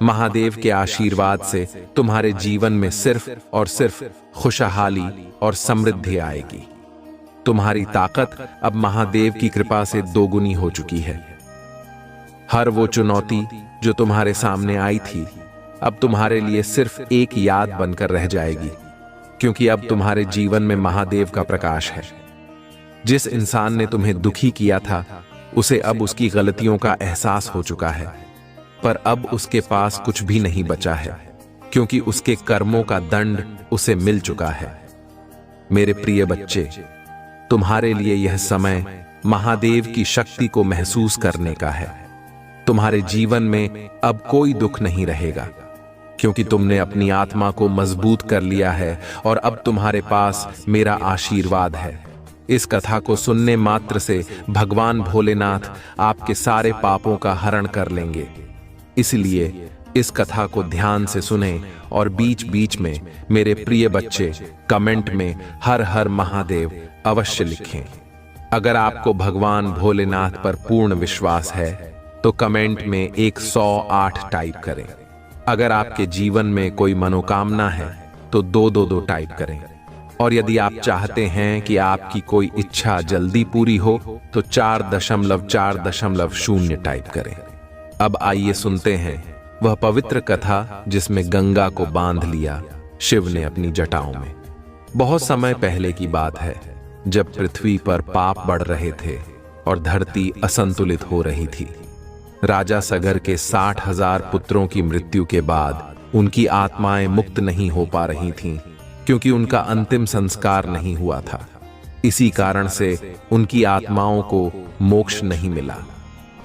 महादेव के आशीर्वाद से तुम्हारे जीवन में सिर्फ और सिर्फ खुशहाली और समृद्धि आएगी। तुम्हारी ताकत अब महादेव की कृपा से दोगुनी हो चुकी है। हर वो चुनौती जो तुम्हारे सामने आई थी अब तुम्हारे लिए सिर्फ एक याद बनकर रह जाएगी, क्योंकि अब तुम्हारे जीवन में महादेव का प्रकाश है। जिस इंसान ने तुम्हें दुखी किया था उसे अब उसकी गलतियों का एहसास हो चुका है, पर अब उसके पास कुछ भी नहीं बचा है, क्योंकि उसके कर्मों का दंड उसे मिल चुका है। मेरे प्रिय बच्चे, तुम्हारे लिए यह समय महादेव की शक्ति को महसूस करने का है। तुम्हारे जीवन में अब कोई दुख नहीं रहेगा, क्योंकि तुमने अपनी आत्मा को मजबूत कर लिया है और अब तुम्हारे पास मेरा आशीर्वाद है। इस कथा को सुनने मात्र से भगवान भोलेनाथ आपके सारे पापों का हरण कर लेंगे। इसलिए इस कथा को ध्यान से सुने और बीच बीच में मेरे प्रिय बच्चे कमेंट में हर हर महादेव अवश्य लिखें। अगर आपको भगवान भोलेनाथ पर पूर्ण विश्वास है तो कमेंट में 108 टाइप करें। अगर आपके जीवन में कोई मनोकामना है तो 222 टाइप करें। और यदि आप चाहते हैं कि आपकी कोई इच्छा जल्दी पूरी हो तो 4.4.0 टाइप करें। अब आइए सुनते हैं वह पवित्र कथा जिसमें गंगा को बांध लिया शिव ने अपनी जटाओं में। बहुत समय पहले की बात है, जब पृथ्वी पर पाप बढ़ रहे थे और धरती असंतुलित हो रही थी। राजा सगर के 60,000 पुत्रों की मृत्यु के बाद उनकी आत्माएं मुक्त नहीं हो पा रही थीं, क्योंकि उनका अंतिम संस्कार नहीं हुआ था। इसी कारण से उनकी आत्माओं को मोक्ष नहीं मिला।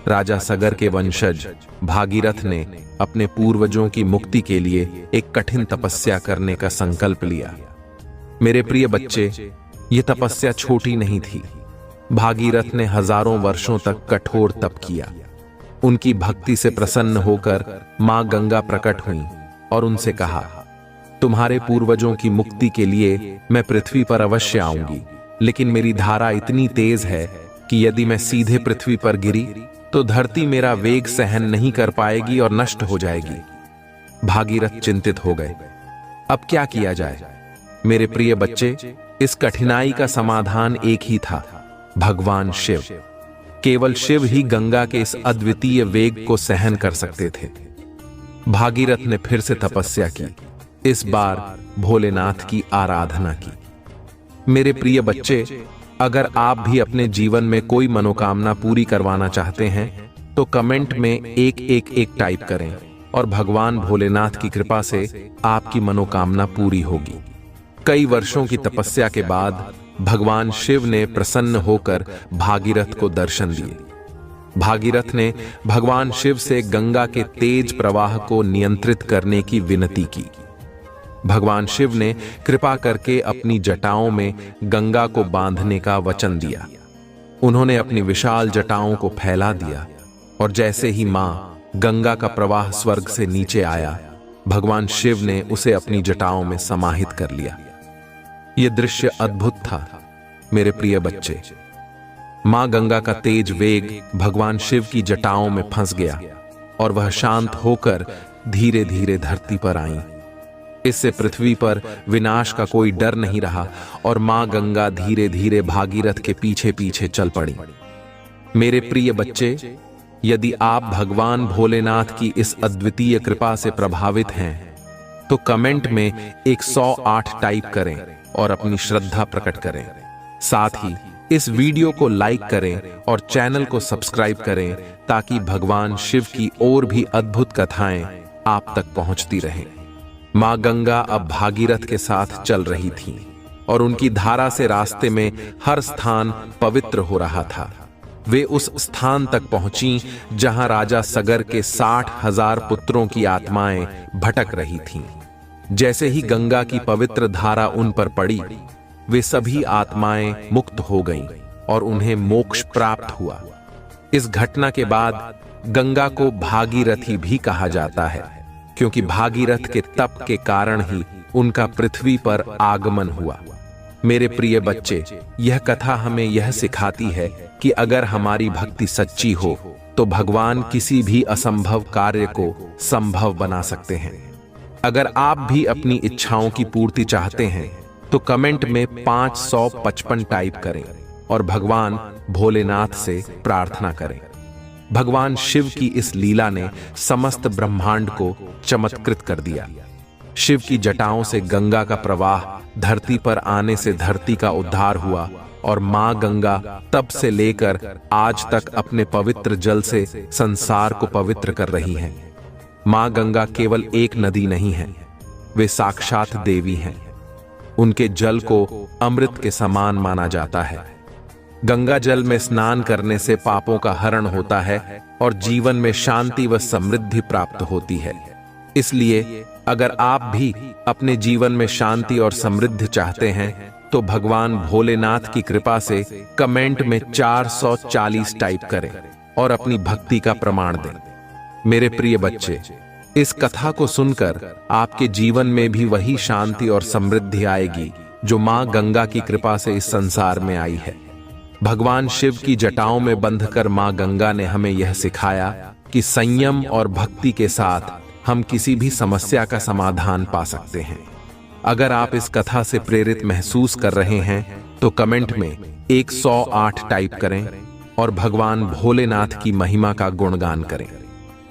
राजा सगर के वंशज भागीरथ ने अपने पूर्वजों की मुक्ति के लिए एक कठिन तपस्या करने का संकल्प लिया। मेरे प्रिय बच्चे, ये तपस्या छोटी नहीं थी। भागीरथ ने हजारों वर्षों तक कठोर तप किया। उनकी भक्ति से प्रसन्न होकर मां गंगा प्रकट हुई और उनसे कहा, तुम्हारे पूर्वजों की मुक्ति के लिए मैं पृथ्वी पर अवश्य आऊंगी, लेकिन मेरी धारा इतनी तेज है कि यदि मैं सीधे पृथ्वी पर गिरी तो धरती मेरा वेग सहन नहीं कर पाएगी और नष्ट हो जाएगी। भागीरथ चिंतित हो गए। अब क्या किया जाए? मेरे प्रिय बच्चे, इस कठिनाई का समाधान एक ही था, भगवान शिव। केवल शिव ही गंगा के इस अद्वितीय वेग को सहन कर सकते थे। भागीरथ ने फिर से तपस्या की, इस बार भोलेनाथ की आराधना की। मेरे प्रिय बच्चे, अगर आप भी अपने जीवन में कोई मनोकामना पूरी करवाना चाहते हैं तो कमेंट में 111 टाइप करें और भगवान भोलेनाथ की कृपा से आपकी मनोकामना पूरी होगी। कई वर्षों की तपस्या के बाद भगवान शिव ने प्रसन्न होकर भागीरथ को दर्शन दिए। भागीरथ ने भगवान शिव से गंगा के तेज प्रवाह को नियंत्रित करने की विनती की। भगवान शिव ने कृपा करके अपनी जटाओं में गंगा को बांधने का वचन दिया। उन्होंने अपनी विशाल जटाओं को फैला दिया और जैसे ही मां गंगा का प्रवाह स्वर्ग से नीचे आया, भगवान शिव ने उसे अपनी जटाओं में समाहित कर लिया। यह दृश्य अद्भुत था। मेरे प्रिय बच्चे, मां गंगा का तेज वेग भगवान शिव की जटाओं में फंस गया और वह शांत होकर धीरे धीरे धरती पर आईं। इससे पृथ्वी पर विनाश का कोई डर नहीं रहा और मां गंगा धीरे धीरे भागीरथ के पीछे पीछे चल पड़ी। मेरे प्रिय बच्चे, यदि आप भगवान भोलेनाथ की इस अद्वितीय कृपा से प्रभावित हैं तो कमेंट में 108 टाइप करें और अपनी श्रद्धा प्रकट करें। साथ ही इस वीडियो को लाइक करें और चैनल को सब्सक्राइब करें ताकि भगवान शिव की और भी अद्भुत कथाएं आप तक पहुंचती रहें। मां गंगा अब भागीरथ के साथ चल रही थीं और उनकी धारा से रास्ते में हर स्थान पवित्र हो रहा था। वे उस स्थान तक पहुंची जहां राजा सगर के 60,000 पुत्रों की आत्माएं भटक रही थीं। जैसे ही गंगा की पवित्र धारा उन पर पड़ी, वे सभी आत्माएं मुक्त हो गईं और उन्हें मोक्ष प्राप्त हुआ। इस घटना के बाद गंगा को भागीरथी भी कहा जाता है, क्योंकि भागीरथ के तप के कारण ही उनका पृथ्वी पर आगमन हुआ। मेरे प्रिय बच्चे, यह कथा हमें यह सिखाती है कि अगर हमारी भक्ति सच्ची हो तो भगवान किसी भी असंभव कार्य को संभव बना सकते हैं। अगर आप भी अपनी इच्छाओं की पूर्ति चाहते हैं तो कमेंट में 555 टाइप करें और भगवान भोलेनाथ से प्रार्थना करें। भगवान शिव की इस लीला ने समस्त ब्रह्मांड को चमत्कृत कर दिया। शिव की जटाओं से गंगा का प्रवाह धरती पर आने से धरती का उद्धार हुआ और मां गंगा तब से लेकर आज तक अपने पवित्र जल से संसार को पवित्र कर रही हैं। मां गंगा केवल एक नदी नहीं है, वे साक्षात देवी हैं। उनके जल को अमृत के समान माना जाता है गंगा जल में स्नान करने से पापों का हरण होता है और जीवन में शांति व समृद्धि प्राप्त होती है। इसलिए अगर आप भी अपने जीवन में शांति और समृद्धि चाहते हैं तो भगवान भोलेनाथ की कृपा से कमेंट में 440 टाइप करें और अपनी भक्ति का प्रमाण दें। मेरे प्रिय बच्चे, इस कथा को सुनकर आपके जीवन में भी वही शांति और समृद्धि आएगी जो मां गंगा की कृपा से इस संसार में आई है। भगवान शिव की जटाओं में बंधकर मां गंगा ने हमें यह सिखाया कि संयम और भक्ति के साथ हम किसी भी समस्या का समाधान पा सकते हैं। अगर आप इस कथा से प्रेरित महसूस कर रहे हैं तो कमेंट में 108 टाइप करें और भगवान भोलेनाथ की महिमा का गुणगान करें।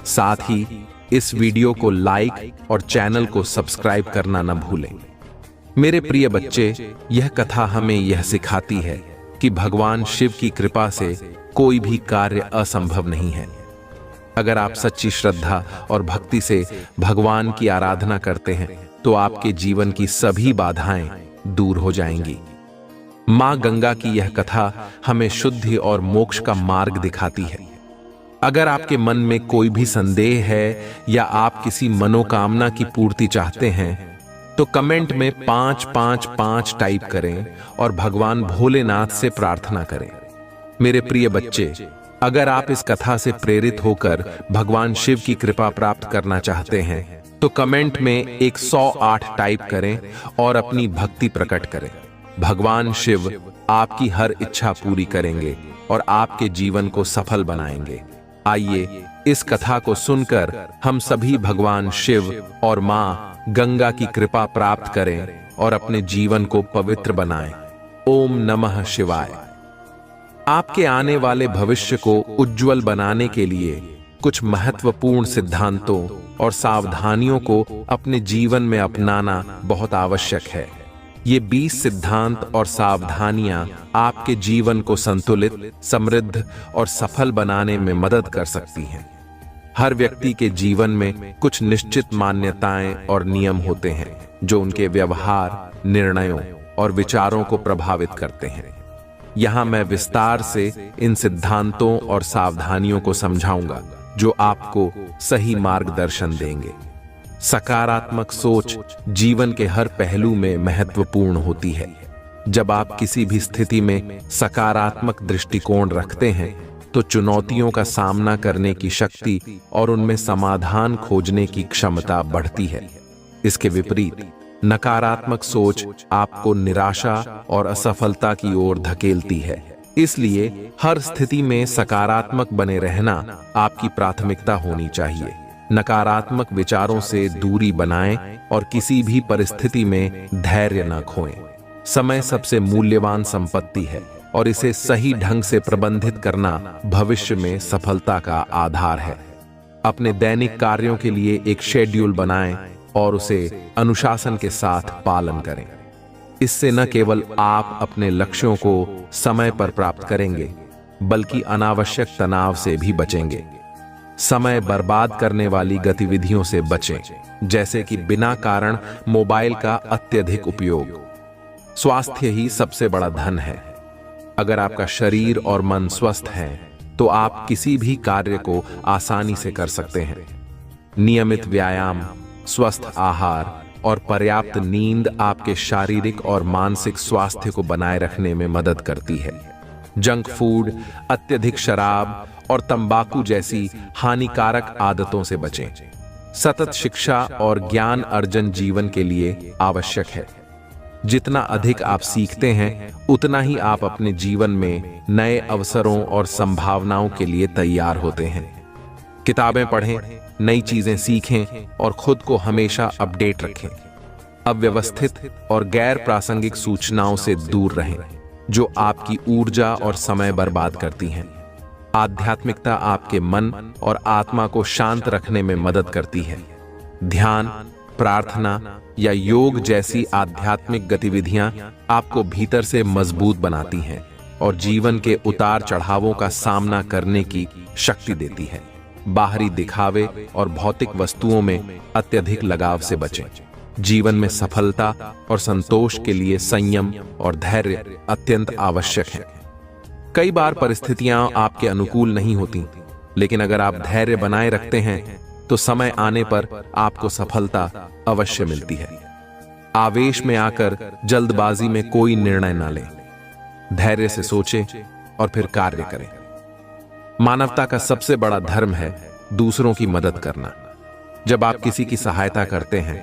साथ ही इस वीडियो को लाइक और चैनल को सब्सक्राइब करना न भूलें। मेरे प्रिय बच्चे, यह कथा हमें यह सिखाती है कि भगवान शिव की कृपा से कोई भी कार्य असंभव नहीं है। अगर आप सच्ची श्रद्धा और भक्ति से भगवान की आराधना करते हैं तो आपके जीवन की सभी बाधाएं दूर हो जाएंगी। मां गंगा की यह कथा हमें शुद्धि और मोक्ष का मार्ग दिखाती है। अगर आपके मन में कोई भी संदेह है या आप किसी मनोकामना की पूर्ति चाहते हैं तो कमेंट में 555 टाइप करें और भगवान भोलेनाथ से प्रार्थना करें। मेरे प्रिय बच्चे, अगर आप इस कथा से प्रेरित होकर भगवान शिव की कृपा प्राप्त करना चाहते हैं तो कमेंट में 108 टाइप करें और अपनी भक्ति प्रकट करें। भगवान शिव आपकी हर इच्छा पूरी करेंगे और आपके जीवन को सफल बनाएंगे। आइए इस कथा को सुनकर हम सभी भगवान शिव और मां गंगा की कृपा प्राप्त करें और अपने जीवन को पवित्र बनाएं। ओम नमः शिवाय। आपके आने वाले भविष्य को उज्जवल बनाने के लिए कुछ महत्वपूर्ण सिद्धांतों और सावधानियों को अपने जीवन में अपनाना बहुत आवश्यक है। ये 20 सिद्धांत और सावधानियां आपके जीवन को संतुलित, समृद्ध और सफल बनाने में मदद कर सकती हैं। हर व्यक्ति के जीवन में कुछ निश्चित मान्यताएं और नियम होते हैं जो उनके व्यवहार, निर्णयों और विचारों को प्रभावित करते हैं। यहां मैं विस्तार से इन सिद्धांतों और सावधानियों को समझाऊंगा जो आपको सही मार्गदर्शन देंगे। सकारात्मक सोच जीवन के हर पहलू में महत्वपूर्ण होती है। जब आप किसी भी स्थिति में सकारात्मक दृष्टिकोण रखते हैं तो चुनौतियों का सामना करने की शक्ति और उनमें समाधान खोजने की क्षमता बढ़ती है। इसके विपरीत नकारात्मक सोच आपको निराशा और असफलता की ओर धकेलती है। इसलिए हर स्थिति में सकारात्मक बने रहना आपकी प्राथमिकता होनी चाहिए। नकारात्मक विचारों से दूरी बनाएं और किसी भी परिस्थिति में धैर्य न खोएं। समय सबसे मूल्यवान संपत्ति है और इसे सही ढंग से प्रबंधित करना भविष्य में सफलता का आधार है। अपने दैनिक कार्यों के लिए एक शेड्यूल बनाएं और उसे अनुशासन के साथ पालन करें। इससे न केवल आप अपने लक्ष्यों को समय पर प्राप्त करेंगे बल्कि अनावश्यक तनाव से भी बचेंगे। समय बर्बाद करने वाली गतिविधियों से बचें, जैसे कि बिना कारण मोबाइल का अत्यधिक उपयोग। स्वास्थ्य ही सबसे बड़ा धन है। अगर आपका शरीर और मन स्वस्थ है तो आप किसी भी कार्य को आसानी से कर सकते हैं। नियमित व्यायाम, स्वस्थ आहार और पर्याप्त नींद आपके शारीरिक और मानसिक स्वास्थ्य को बनाए रखने में मदद करती है। जंक फूड, अत्यधिक शराब और तंबाकू जैसी हानिकारक आदतों से बचें। सतत शिक्षा और ज्ञान अर्जन जीवन के लिए आवश्यक है। जितना अधिक आप सीखते हैं उतना ही आप अपने जीवन में नए अवसरों और संभावनाओं के लिए तैयार होते हैं। किताबें पढ़ें, नई चीजें सीखें और खुद को हमेशा अपडेट रखें। अव्यवस्थित और गैर प्रासंगिक सूचनाओं से दूर रहें जो आपकी ऊर्जा और समय बर्बाद करती हैं। आध्यात्मिकता आपके मन और आत्मा को शांत रखने में मदद करती है। ध्यान, प्रार्थना या योग जैसी आध्यात्मिक गतिविधियां आपको भीतर से मजबूत बनाती हैं और जीवन के उतार चढ़ावों का सामना करने की शक्ति देती है। बाहरी दिखावे और भौतिक वस्तुओं में अत्यधिक लगाव से बचें। जीवन में सफलता और संतोष के लिए संयम और धैर्य अत्यंत आवश्यक है। कई बार परिस्थितियां आपके अनुकूल नहीं होती, लेकिन अगर आप धैर्य बनाए रखते हैं तो समय आने पर आपको सफलता अवश्य मिलती है। आवेश में आकर जल्दबाजी में कोई निर्णय न लें। धैर्य से सोचें और फिर कार्य करें। मानवता का सबसे बड़ा धर्म है दूसरों की मदद करना। जब आप किसी की सहायता करते हैं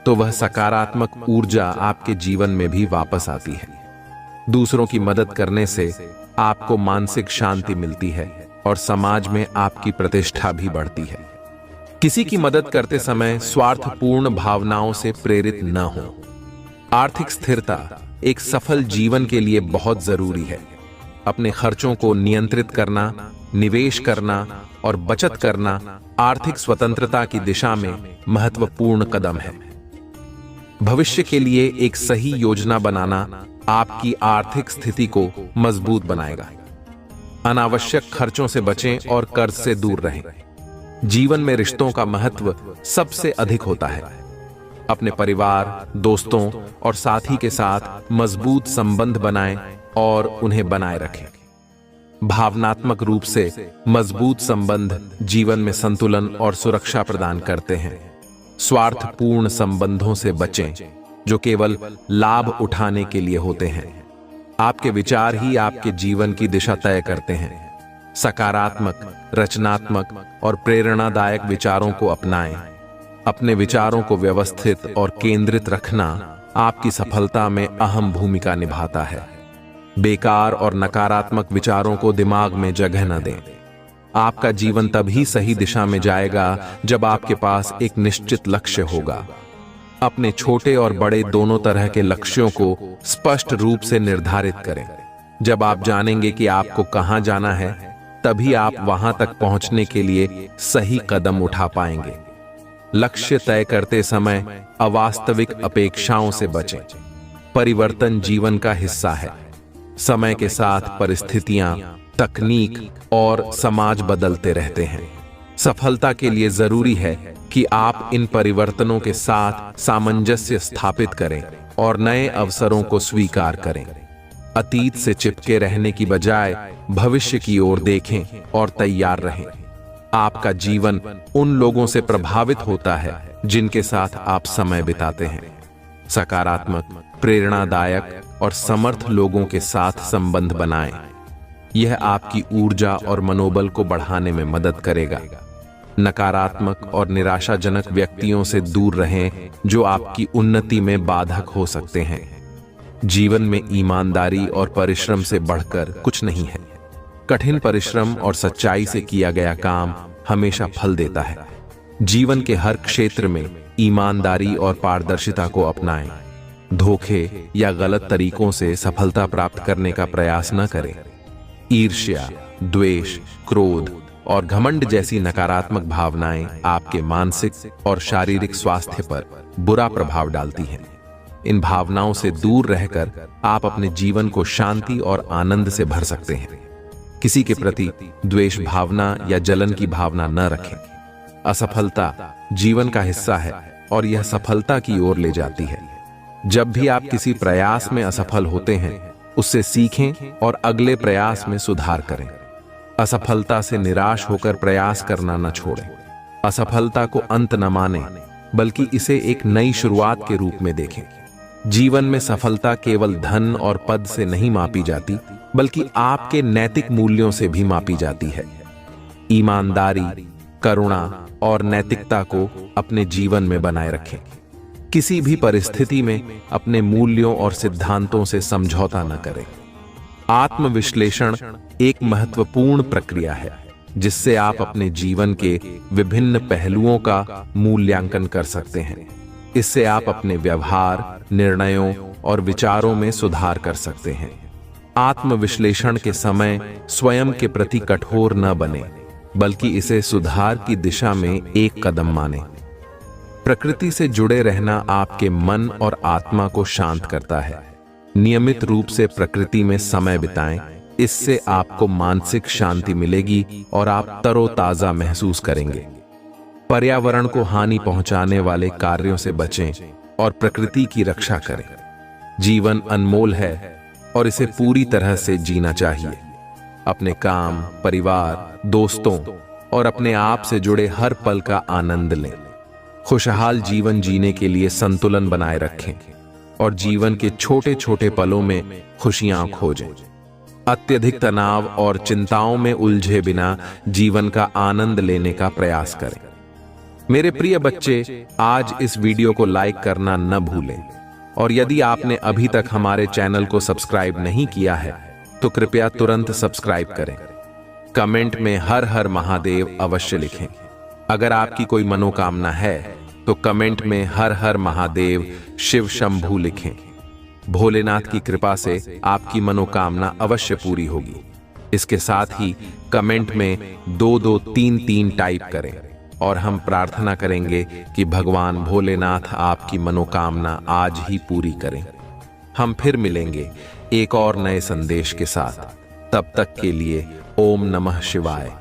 तो वह सकारात्मक ऊर्जा आपके जीवन में भी वापस आती है। दूसरों की मदद करने से आपको मानसिक शांति मिलती है और समाज में आपकी प्रतिष्ठा भी बढ़ती है। किसी की मदद करते समय स्वार्थपूर्ण भावनाओं से प्रेरित न हो। आर्थिक स्थिरता एक सफल जीवन के लिए बहुत जरूरी है। अपने खर्चों को नियंत्रित करना, निवेश करना और बचत करना आर्थिक स्वतंत्रता की दिशा में महत्वपूर्ण कदम है। भविष्य के लिए एक सही योजना बनाना आपकी आर्थिक स्थिति को मजबूत बनाएगा। अनावश्यक खर्चों से बचें और कर्ज से दूर रहें। जीवन में रिश्तों का महत्व सबसे अधिक होता है। अपने परिवार, दोस्तों और साथी के साथ मजबूत संबंध बनाएं और उन्हें बनाए रखें। भावनात्मक रूप से मजबूत संबंध जीवन में संतुलन और सुरक्षा प्रदान करते हैं। स्वार्थपूर्ण संबंधों से बचें जो केवल लाभ उठाने के लिए होते हैं। आपके विचार ही आपके जीवन की दिशा तय करते हैं। सकारात्मक, रचनात्मक और प्रेरणादायक विचारों को अपनाएं। अपने विचारों को व्यवस्थित और केंद्रित रखना आपकी सफलता में अहम भूमिका निभाता है। बेकार और नकारात्मक विचारों को दिमाग में जगह न दें। आपका जीवन तभी सही दिशा में जाएगा जब आपके पास एक निश्चित लक्ष्य होगा। अपने छोटे और बड़े दोनों तरह के लक्ष्यों को स्पष्ट रूप से निर्धारित करें। जब आप जानेंगे कि आपको कहां जाना है, तभी आप वहां तक पहुंचने के लिए सही कदम उठा पाएंगे। लक्ष्य तय करते समय अवास्तविक अपेक्षाओं से बचें। परिवर्तन जीवन का हिस्सा है। समय के साथ परिस्थितियां, तकनीक और समाज बदलते रहते हैं। सफलता के लिए जरूरी है कि आप इन परिवर्तनों के साथ सामंजस्य स्थापित करें और नए अवसरों को स्वीकार करें। अतीत से चिपके रहने की बजाय भविष्य की ओर देखें और तैयार रहें। आपका जीवन उन लोगों से प्रभावित होता है जिनके साथ आप समय बिताते हैं। सकारात्मक, प्रेरणादायक और समर्थ लोगों के साथ संबंध बनाएं। यह आपकी ऊर्जा और मनोबल को बढ़ाने में मदद करेगा। नकारात्मक और निराशाजनक व्यक्तियों से दूर रहें जो आपकी उन्नति में बाधक हो सकते हैं। जीवन में ईमानदारी और परिश्रम से बढ़कर कुछ नहीं है। कठिन परिश्रम और सच्चाई से किया गया काम हमेशा फल देता है। जीवन के हर क्षेत्र में ईमानदारी और पारदर्शिता को अपनाएं। धोखे या गलत तरीकों से सफलता प्राप्त करने का प्रयास न करें। ईर्ष्या, द्वेष, क्रोध और घमंड जैसी नकारात्मक भावनाएं आपके मानसिक और शारीरिक स्वास्थ्य पर बुरा प्रभाव डालती हैं। इन भावनाओं से दूर रहकर आप अपने जीवन को शांति और आनंद से भर सकते हैं। किसी के प्रति द्वेष भावना या जलन की भावना न रखें। असफलता जीवन का हिस्सा है और यह सफलता की ओर ले जाती है। जब भी आप किसी प्रयास में असफल होते हैं, उससे सीखें और अगले प्रयास में सुधार करें। असफलता से निराश होकर प्रयास करना न छोड़ें। असफलता को अंत न मानें, बल्कि इसे एक नई शुरुआत के रूप में देखें। जीवन में सफलता केवल धन और पद से नहीं मापी जाती, बल्कि आपके नैतिक मूल्यों से भी मापी जाती है। ईमानदारी, करुणा और नैतिकता को अपने जीवन में बनाए रखें। किसी भी परिस्थिति में अपने मूल्यों और सिद्धांतों से समझौता न करें। आत्मविश्लेषण एक महत्वपूर्ण प्रक्रिया है जिससे आप अपने जीवन के विभिन्न पहलुओं का मूल्यांकन कर सकते हैं। इससे आप अपने व्यवहार, निर्णयों और विचारों में सुधार कर सकते हैं। आत्मविश्लेषण के समय स्वयं के प्रति कठोर न बने, बल्कि इसे सुधार की दिशा में एक कदम माने। प्रकृति से जुड़े रहना आपके मन और आत्मा को शांत करता है। नियमित रूप से प्रकृति में समय बिताएं। इससे आपको मानसिक शांति मिलेगी और आप तरोताजा महसूस करेंगे। पर्यावरण को हानि पहुंचाने वाले कार्यों से बचें और प्रकृति की रक्षा करें। जीवन अनमोल है और इसे पूरी तरह से जीना चाहिए। अपने काम, परिवार, दोस्तों और अपने आप से जुड़े हर पल का आनंद लें। खुशहाल जीवन जीने के लिए संतुलन बनाए रखें और जीवन के छोटे छोटे पलों में खुशियां खोजें। अत्यधिक तनाव और चिंताओं में उलझे बिना जीवन का आनंद लेने का प्रयास करें। मेरे प्रिय बच्चे, आज इस वीडियो को लाइक करना न भूलें और यदि आपने अभी तक हमारे चैनल को सब्सक्राइब नहीं किया है तो कृपया तुरंत सब्सक्राइब करें। कमेंट में हर हर महादेव अवश्य लिखें। अगर आपकी कोई मनोकामना है तो कमेंट में हर हर महादेव शिव शंभू लिखें। भोलेनाथ की कृपा से आपकी मनोकामना अवश्य पूरी होगी। इसके साथ ही कमेंट में 2233 टाइप करें और हम प्रार्थना करेंगे कि भगवान भोलेनाथ आपकी मनोकामना आज ही पूरी करें। हम फिर मिलेंगे एक और नए संदेश के साथ। तब तक के लिए ओम नमः शिवाय।